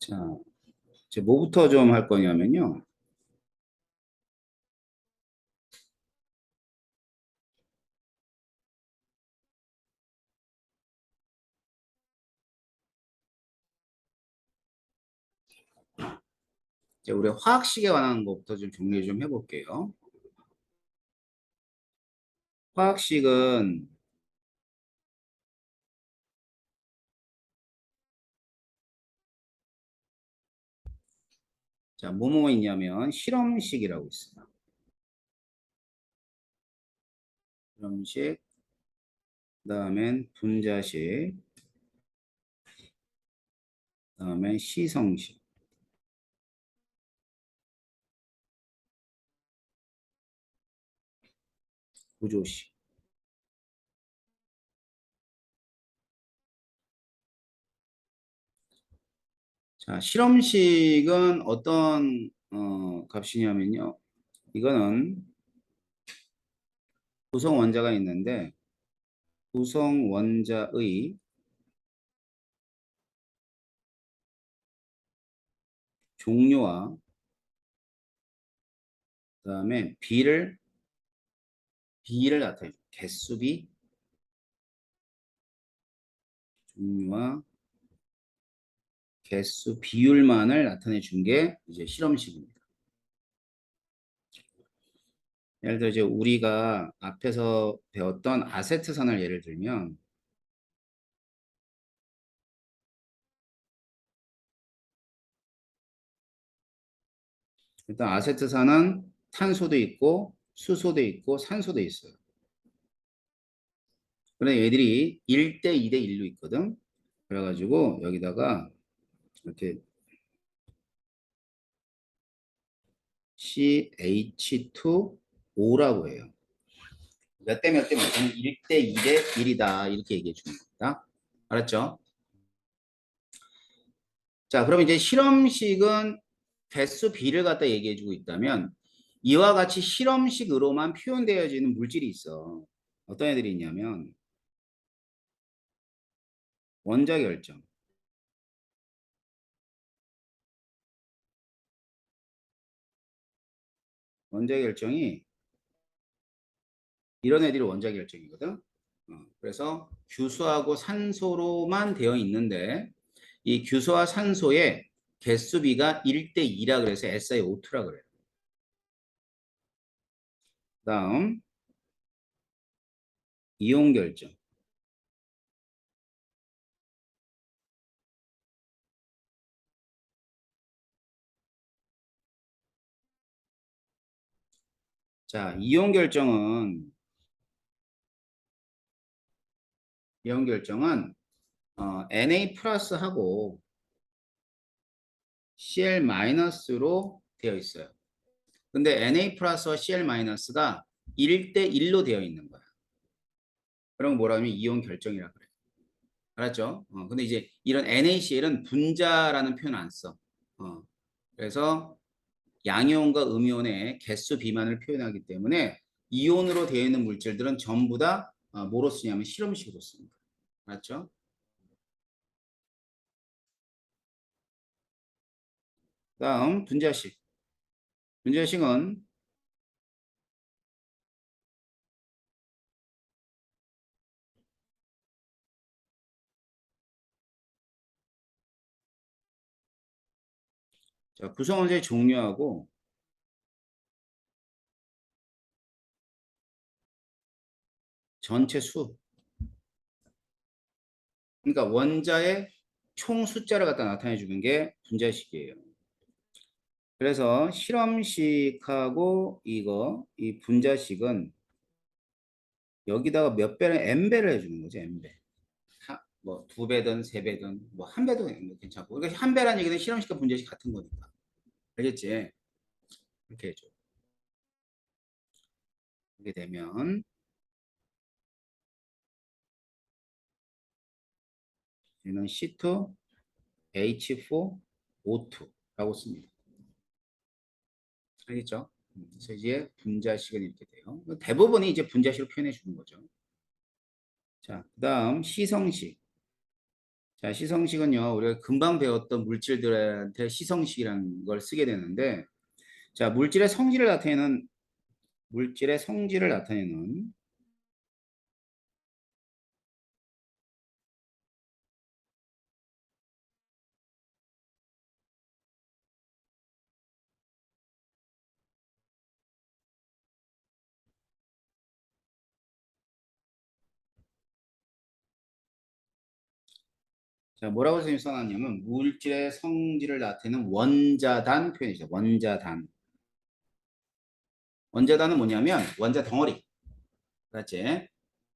자, 이제 뭐부터 좀 할 거냐면요. 이제 우리 화학식에 관한 것부터 좀 정리 좀 해볼게요. 화학식은 자, 뭐뭐 있냐면 실험식이라고 있어요. 실험식, 그다음엔 분자식, 그다음에 시성식, 구조식. 자, 실험식은 어떤 값이냐면요. 이거는 구성 원자가 있는데 구성 원자의 종류와 그다음에 비를 나타내죠. 개수비, 종류와 개수 비율만을 나타내 준 게 이제 실험식입니다. 예를 들어 이제 우리가 앞에서 배웠던 아세트산을 예를 들면 일단 아세트산은 탄소도 있고 수소도 있고 산소도 있어요. 그런데 얘들이 1대 2대 1로 있거든. 그래가지고 여기다가 이렇게 CH2O라고 해요. 몇 대 몇 대 몇은 1대 2대 1이다. 이렇게 얘기해 주는 겁니다. 알았죠? 자, 그럼 이제 실험식은 개수 B를 갖다 얘기해 주고 있다면 이와 같이 실험식으로만 표현되어지는 물질이 있어. 어떤 애들이 있냐면 원자 결정. 원자 결정이 이런 애들이 원자 결정이거든. 그래서 규수하고 산소로만 되어 있는데 이 규수와 산소의 개수비가 1대 2라 그래서 SiO2라 그래요. 다음 이온 결정. 자, 이온 결정은 Na 플러스하고 Cl 마이너스로 되어 있어요. 근데 Na 플러스와 Cl 마이너스가 1대 1로 되어 있는 거야. 그럼 뭐라 하면 이온 결정이라 그래. 알았죠? 근데 이제 이런 NaCl은 분자라는 표현 안 써. 그래서 양이온과 음이온의 개수 비만을 표현하기 때문에 이온으로 되어 있는 물질들은 전부 다 뭐로 쓰냐면 실험식으로 씁니다. 알았죠? 다음 분자식. 분자식은 자, 구성원소의 종류하고 전체 수. 그러니까 원자의 총 숫자를 갖다 나타내 주는 게 분자식이에요. 그래서 실험식하고 이 분자식은 여기다가 몇 배를 n배를 해주는 거죠, n배. 뭐 두 배든 세 배든 뭐 한 배도 괜찮고. 그러니까 한 배라는 얘기는 실험식과 분자식 같은 거니까. 알겠지? 이렇게 해줘. 이렇게 되면 얘는 C2, H4, O2라고 씁니다. 알겠죠? 그래서 이제 분자식은 이렇게 돼요. 대부분이 이제 분자식으로 표현해 주는 거죠. 자, 그다음 시성식. 자, 시성식은요, 우리가 금방 배웠던 물질들한테 시성식이라는 걸 쓰게 되는데, 자, 물질의 성질을 나타내는 자, 뭐라고 선생님이 써놨냐면 물질의 성질을 나타내는 원자단 표현이죠. 원자단. 원자단은 뭐냐면 원자 덩어리. 맞지?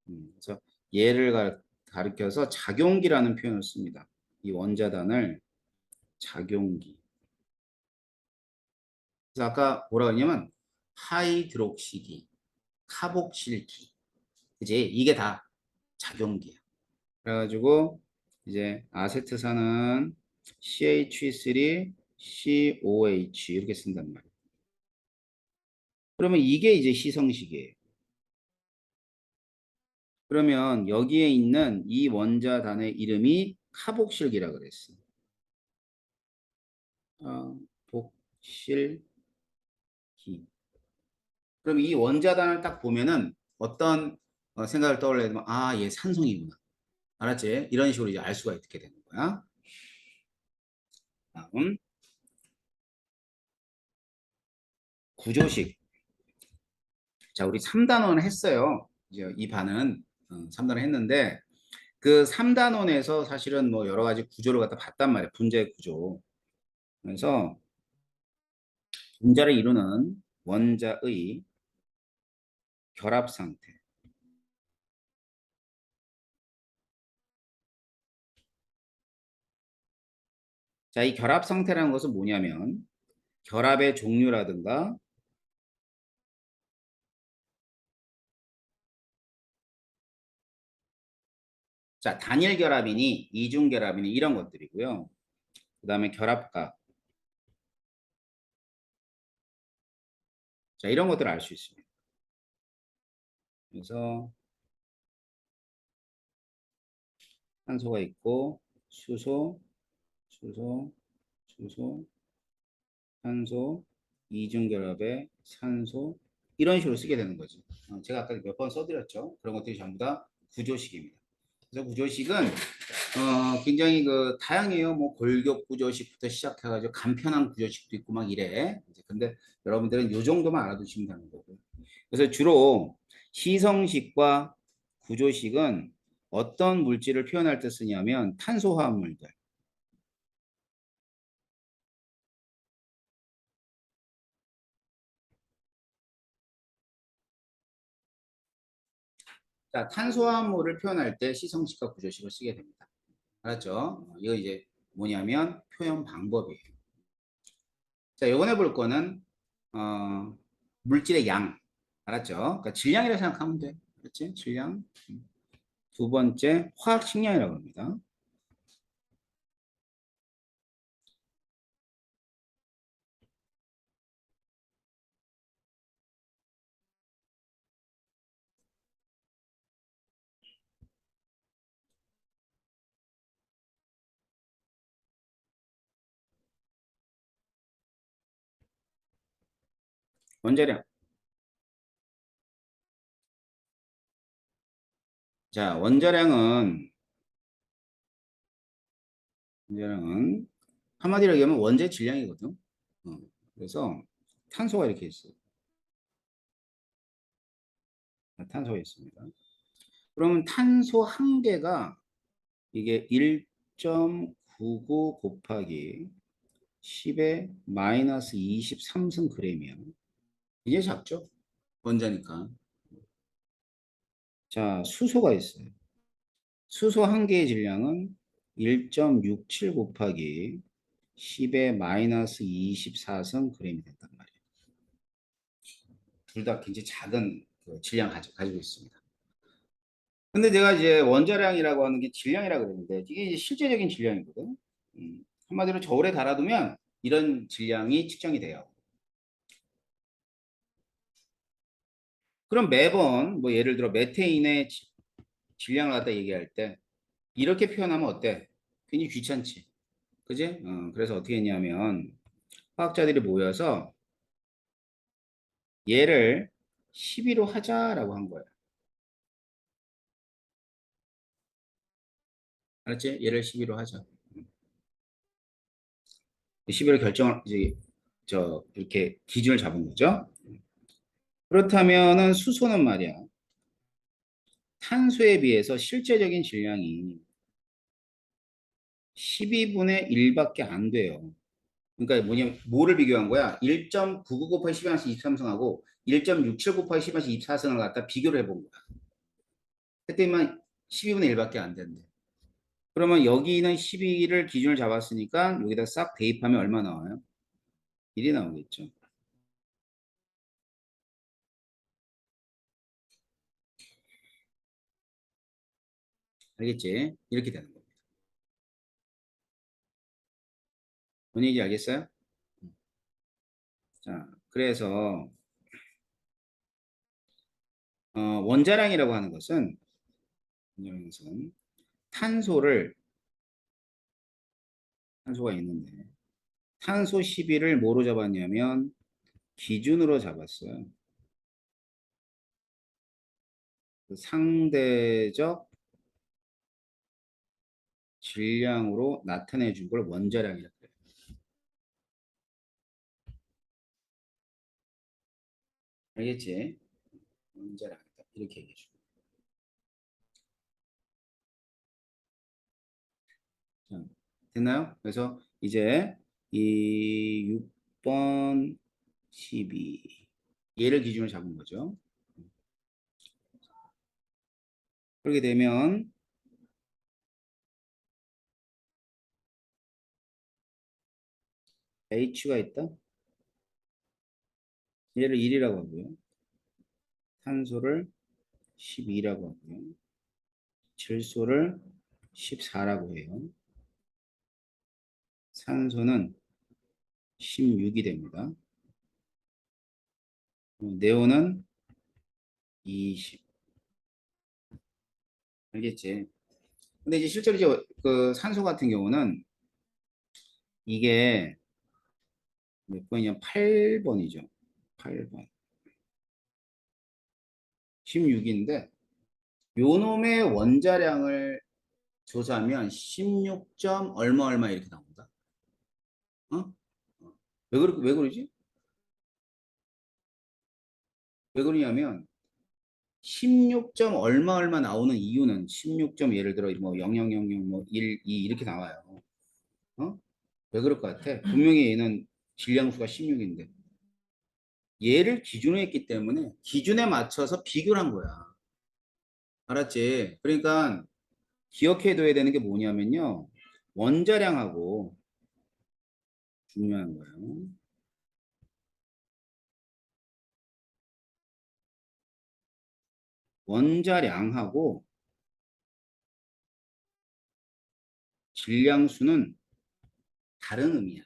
그래서 얘를 가리켜서 작용기라는 표현을 씁니다. 이 원자단을 작용기. 그래서 아까 뭐라고 했냐면 하이드록시기, 카복실기. 그지? 이게 다 작용기야. 그래가지고 이제 아세트산은 CH3, COH 이렇게 쓴단 말이야. 그러면 이게 이제 시성식이에요. 그러면 여기에 있는 이 원자단의 이름이 카복실기라 그랬어. 복실기. 그럼 이 원자단을 딱 보면은 어떤 생각을 떠올려야 되면 얘 산성이구나. 알았지? 이런 식으로 이제 알 수가 있게 되는 거야. 다음 구조식. 자, 우리 3단원 했어요. 이제 이 반은 3단원 했는데 그 3단원에서 사실은 뭐 여러 가지 구조를 갖다 봤단 말이에요. 분자의 구조. 그래서 분자를 이루는 원자의 결합 상태. 자, 이 결합 상태라는 것은 뭐냐면 결합의 종류라든가 자, 단일 결합이니 이중 결합이니 이런 것들이고요. 그다음에 결합각. 자, 이런 것들을 알 수 있습니다. 그래서 탄소가 있고 수소, 수소, 수소, 탄소, 이중결합의 산소 이런 식으로 쓰게 되는 거지. 제가 아까 몇 번 써드렸죠. 그런 것들이 전부 다 구조식입니다. 그래서 구조식은 굉장히 그 다양해요. 뭐 골격 구조식부터 시작해가지고 간편한 구조식도 있고 막 이래. 근데 여러분들은 요 정도만 알아두시면 되는 거고. 그래서 주로 시성식과 구조식은 어떤 물질을 표현할 때 쓰냐면 탄소화합물들. 자, 탄소화합물을 표현할 때 시성식과 구조식을 쓰게 됩니다. 알았죠? 이거 이제 뭐냐면 표현 방법이에요. 자, 요번에 볼 거는 물질의 양. 알았죠? 그러니까 질량이라고 생각하면 돼. 그렇지? 질량. 두 번째 화학 식량이라고 합니다. 원자량. 자, 원자량은 한마디로 얘기하면 원자의 질량이거든. 어, 그래서 탄소가 이렇게 있어요. 탄소가 있습니다. 그러면 탄소 한 개가 이게 1.99 곱하기 10의 마이너스 23승 그램이야. 이게 작죠? 원자니까. 자, 수소가 있어요. 수소 한 개의 질량은 1.67 곱하기 10의 마이너스 24승 그램이 된단 말이에요. 둘 다 굉장히 작은 그 질량 가지고 있습니다. 근데 내가 이제 원자량이라고 하는 게 질량이라고 그랬는데 이게 이제 실제적인 질량이거든. 한마디로 저울에 달아두면 이런 질량이 측정이 돼요. 그럼 매번 뭐 예를 들어 메테인의 질량을 갖다 얘기할 때 이렇게 표현하면 어때? 굉장히 귀찮지. 그지? 그래서 어떻게 했냐면 화학자들이 모여서 얘를 12로 하자라고 한 거야. 알았지? 얘를 12로 하자. 12로 결정을 이제 이렇게 기준을 잡은 거죠. 그렇다면은 수소는 말이야. 탄소에 비해서 실제적인 질량이 12분의 1밖에 안 돼요. 그러니까 뭐냐면 뭐를 비교한 거야? 1.99 곱하기 10의 23승하고 1.67 곱하기 10의 24승을 갖다 비교를 해본 거야. 그때만 12분의 1밖에 안 된대. 그러면 여기는 12를 기준을 잡았으니까 여기다 싹 대입하면 얼마 나와요? 1이 나오겠죠. 알겠지? 이렇게 되는 겁니다. 뭔 얘기인지 알겠어요? 자, 그래서 원자량이라고 하는 것은 탄소를 탄소가 있는데 탄소 12를 뭐로 잡았냐면 기준으로 잡았어요. 그 상대적 질량으로 나타내 준 걸 원자량이라고 해요. 알겠지? 원자량이다. 이렇게 얘기해 줘. 자, 됐나요? 그래서 이제 이 6번 12 얘를 기준으로 잡은 거죠. 그렇게 되면 H가 있다. 얘를 1이라고 하고요. 탄소를 12라고 하고요. 질소를 14라고 해요. 산소는 16이 됩니다. 네온은 20. 알겠지? 근데 이제 실제로 이제 그 산소 같은 경우는 이게 몇 번이냐? 8번이죠. 8번. 16인데 요 놈의 원자량을 조사하면 16점 얼마 얼마 이렇게 나온다. 어? 왜 그러지? 왜 그러냐면 16점 얼마 얼마 나오는 이유는 16점 예를 들어 뭐 0000 뭐 1, 2 이렇게 나와요. 어? 왜 그럴 것 같아? 분명히 얘는 질량수가 16인데 얘를 기준으로 했기 때문에 기준에 맞춰서 비교를 한 거야. 알았지? 그러니까 기억해 둬야 되는 게 뭐냐면요. 원자량하고 중요한 거예요. 원자량하고 질량수는 다른 의미야.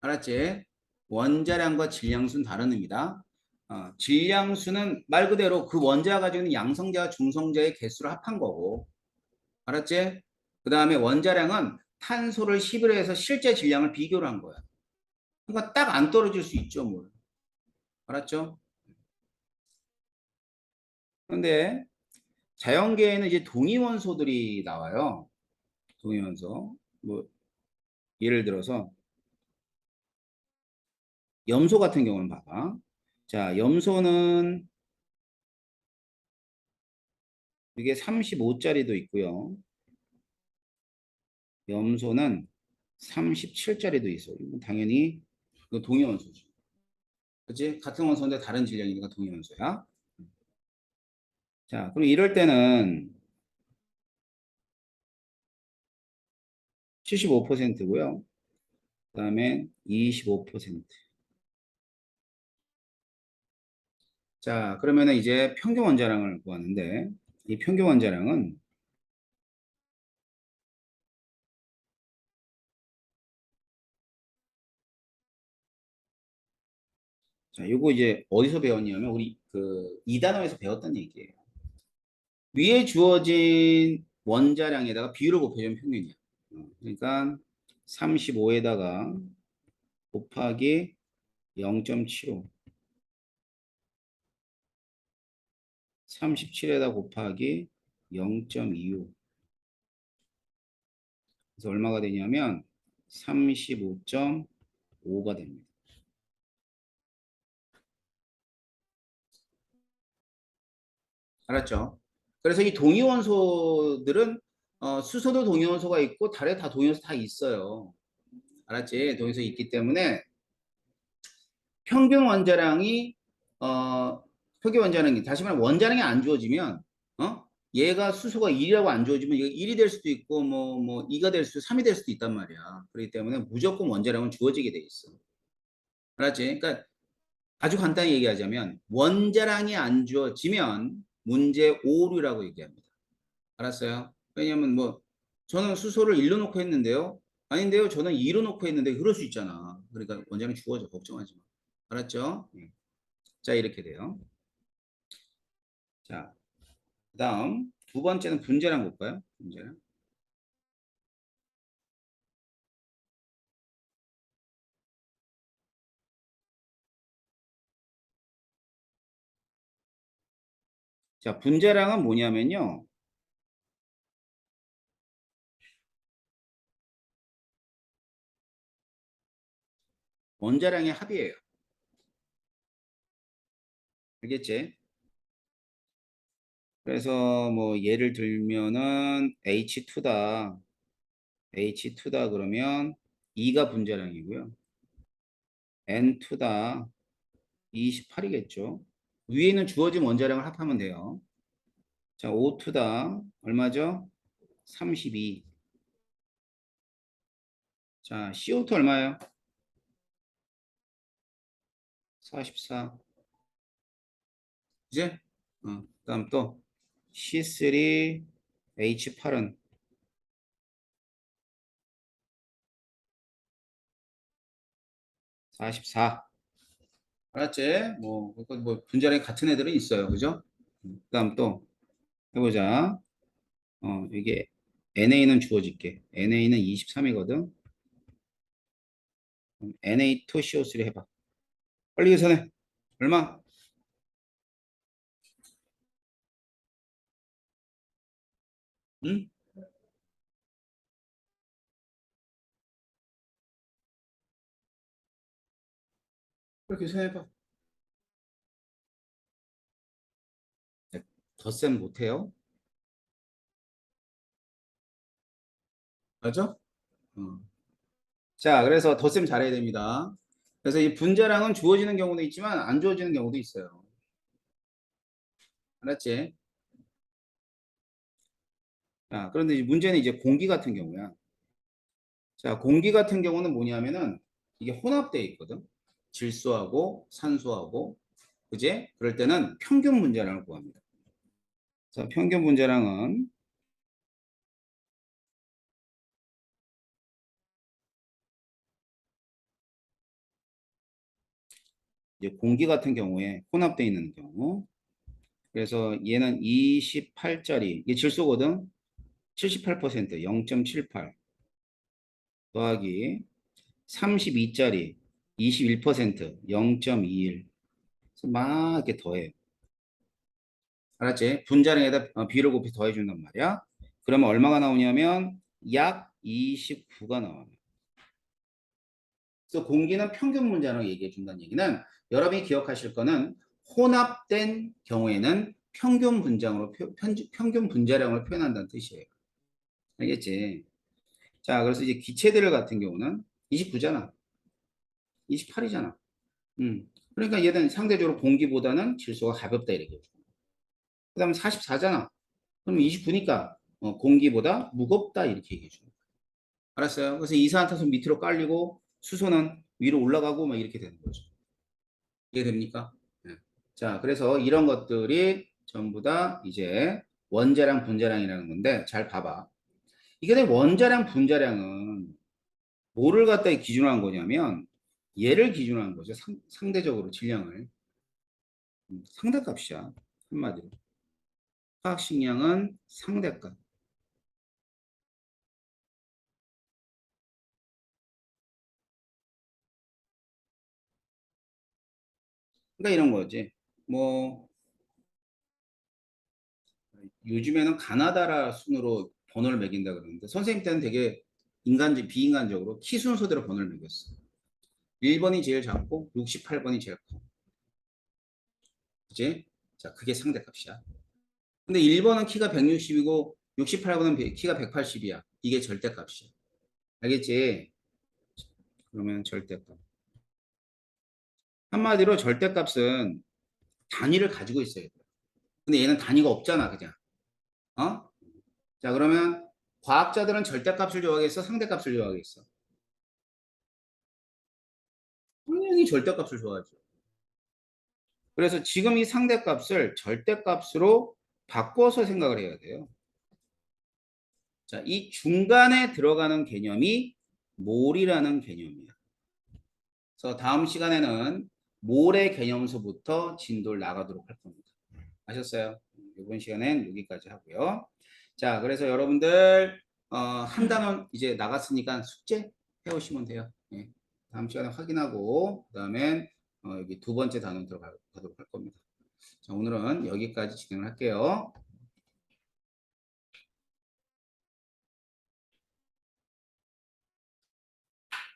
알았지? 원자량과 질량수는 다른 의미다. 질량수는 말 그대로 그 원자가 가지고 있는 양성자와 중성자의 개수를 합한 거고. 알았지? 그 다음에 원자량은 탄소를 10으로 해서 실제 질량을 비교를 한 거야. 그러니까 딱 안 떨어질 수 있죠, 뭘. 알았죠? 그런데 자연계에는 이제 동위원소들이 나와요. 동위원소. 뭐 예를 들어서 염소 같은 경우는 봐봐. 자, 염소는 이게 35짜리도 있고요. 염소는 37짜리도 있어요. 이건 당연히 그 동위원소죠. 그치? 같은 원소인데 다른 질량이니까 동위원소야. 자, 그럼 이럴 때는 75%고요. 그 다음에 25%. 자, 그러면은 이제 평균 원자량을 구하는데 이 평균 원자량은 자, 요거 이제 어디서 배웠냐면 우리 그 2단원에서 배웠던 얘기예요. 위에 주어진 원자량에다가 비율을 곱해주면 평균이야. 그러니까 35에다가 곱하기 0.75, 37에다 곱하기 0.25. 그래서 얼마가 되냐면 35.5가 됩니다. 알았죠? 그래서 이 동위원소들은 수소도 동위원소가 있고 달에 다 동위원소 다 있어요. 알았지? 동위원소 있기 때문에 평균 원자량이 어, 평균 원자량이 다시 말하면 원자량이 안 주어지면 얘가 수소가 1이라고 안 주어지면 이거 1이 될 수도 있고 뭐 2가 될 수도 3이 될 수도 있단 말이야. 그렇기 때문에 무조건 원자량은 주어지게 돼 있어. 알았지? 그러니까 아주 간단히 얘기하자면 원자량이 안 주어지면 문제 오류라고 얘기합니다. 알았어요? 왜냐면 뭐 저는 수소를 1로 놓고 했는데요. 아닌데요. 저는 2로 놓고 했는데 그럴 수 있잖아. 그러니까 원자량 주어져. 걱정하지 마. 알았죠? 자, 이렇게 돼요. 자, 그다음 두 번째는 분자량 볼까요? 분자량. 자, 분자량은 뭐냐면요. 원자량의 합이에요. 알겠지? 그래서 뭐 예를 들면은 H2다. H2다 그러면 2가 분자량이고요. N2다. 28이겠죠. 위에는 주어진 원자량을 합하면 돼요. 자, O2다. 얼마죠? 32. 자, CO2 얼마예요? 44. 이제 그다음 또 C3H8은 44. 알았지? 뭐 분자량이 같은 애들은 있어요. 그죠? 그다음 또 해보자. 이게 NA는 주어질게. NA는 23이거든. Na2CO3 해봐. 빨리 계산해. 얼마? 응? 빨리 계산해봐. 덧셈 못해요? 맞아? 어. 자, 그래서 덧셈 잘해야 됩니다. 그래서 이 분자량은 주어지는 경우도 있지만 안 주어지는 경우도 있어요. 알았지? 자, 그런데 문제는 이제 공기 같은 경우야. 자, 공기 같은 경우는 뭐냐면은 이게 혼합되어 있거든. 질소하고 산소하고, 그제? 그럴 때는 평균 분자량을 구합니다. 자, 평균 분자량은 이제 공기 같은 경우에 혼합되어 있는 경우. 그래서 얘는 28짜리, 이게 질소거든. 78% 0.78 더하기 32짜리 21% 0.21. 막 이렇게 더해. 알았지? 분자량에다 비를 곱해 더해준단 말이야. 그러면 얼마가 나오냐면 약 29가 나와요. 그래서 공기는 평균 분자량을 얘기해 준다는 얘기는 여러분이 기억하실 거는 혼합된 경우에는 평균 분자량으로 평균 분자량을 표현한다는 뜻이에요. 알겠지? 자, 그래서 이제 기체들 같은 경우는 29잖아. 28이잖아. 그러니까 얘는 상대적으로 공기보다는 질소가 가볍다 이렇게. 그다음에 44잖아. 그럼 29니까 공기보다 무겁다 이렇게 얘기해 주는 거야. 알았어요? 그래서 이산화탄소 밑으로 깔리고 수소는 위로 올라가고 막 이렇게 되는 거죠. 이해됩니까? 네. 자, 그래서 이런 것들이 전부 다 이제 원자량, 분자량이라는 건데 잘 봐봐. 이게 원자량, 분자량은 뭐를 갖다 기준으로 한 거냐면 얘를 기준으로 한 거죠. 상대적으로 질량을. 상대값이야. 한마디로. 화학식량은 상대값. 그러니까 이런 거지. 뭐 요즘에는 가나다라 순으로 번호를 매긴다 그러는데 선생님 때는 되게 비인간적으로 키 순서대로 번호를 매겼어. 1번이 제일 작고 68번이 제일 커. 그치? 자, 그게 상대값이야. 근데 1번은 키가 160이고 68번은 키가 180이야. 이게 절대값이야. 알겠지? 그러면 절대값. 한마디로 절대값은 단위를 가지고 있어야 돼. 근데 얘는 단위가 없잖아, 그냥. 어? 자, 그러면 과학자들은 절대값을 좋아하겠어? 상대값을 좋아하겠어? 당연히 절대값을 좋아하죠. 그래서 지금 이 상대값을 절대값으로 바꿔서 생각을 해야 돼요. 자, 이 중간에 들어가는 개념이 몰이라는 개념이야. 그래서 다음 시간에는 몰의 개념서부터 진도를 나가도록 할 겁니다. 아셨어요? 이번 시간엔 여기까지 하고요. 자, 그래서 여러분들 한 단원 이제 나갔으니까 숙제 해오시면 돼요. 예. 다음 시간에 확인하고 그다음엔 여기 두 번째 단원 들어가도록 할 겁니다. 자, 오늘은 여기까지 진행을 할게요.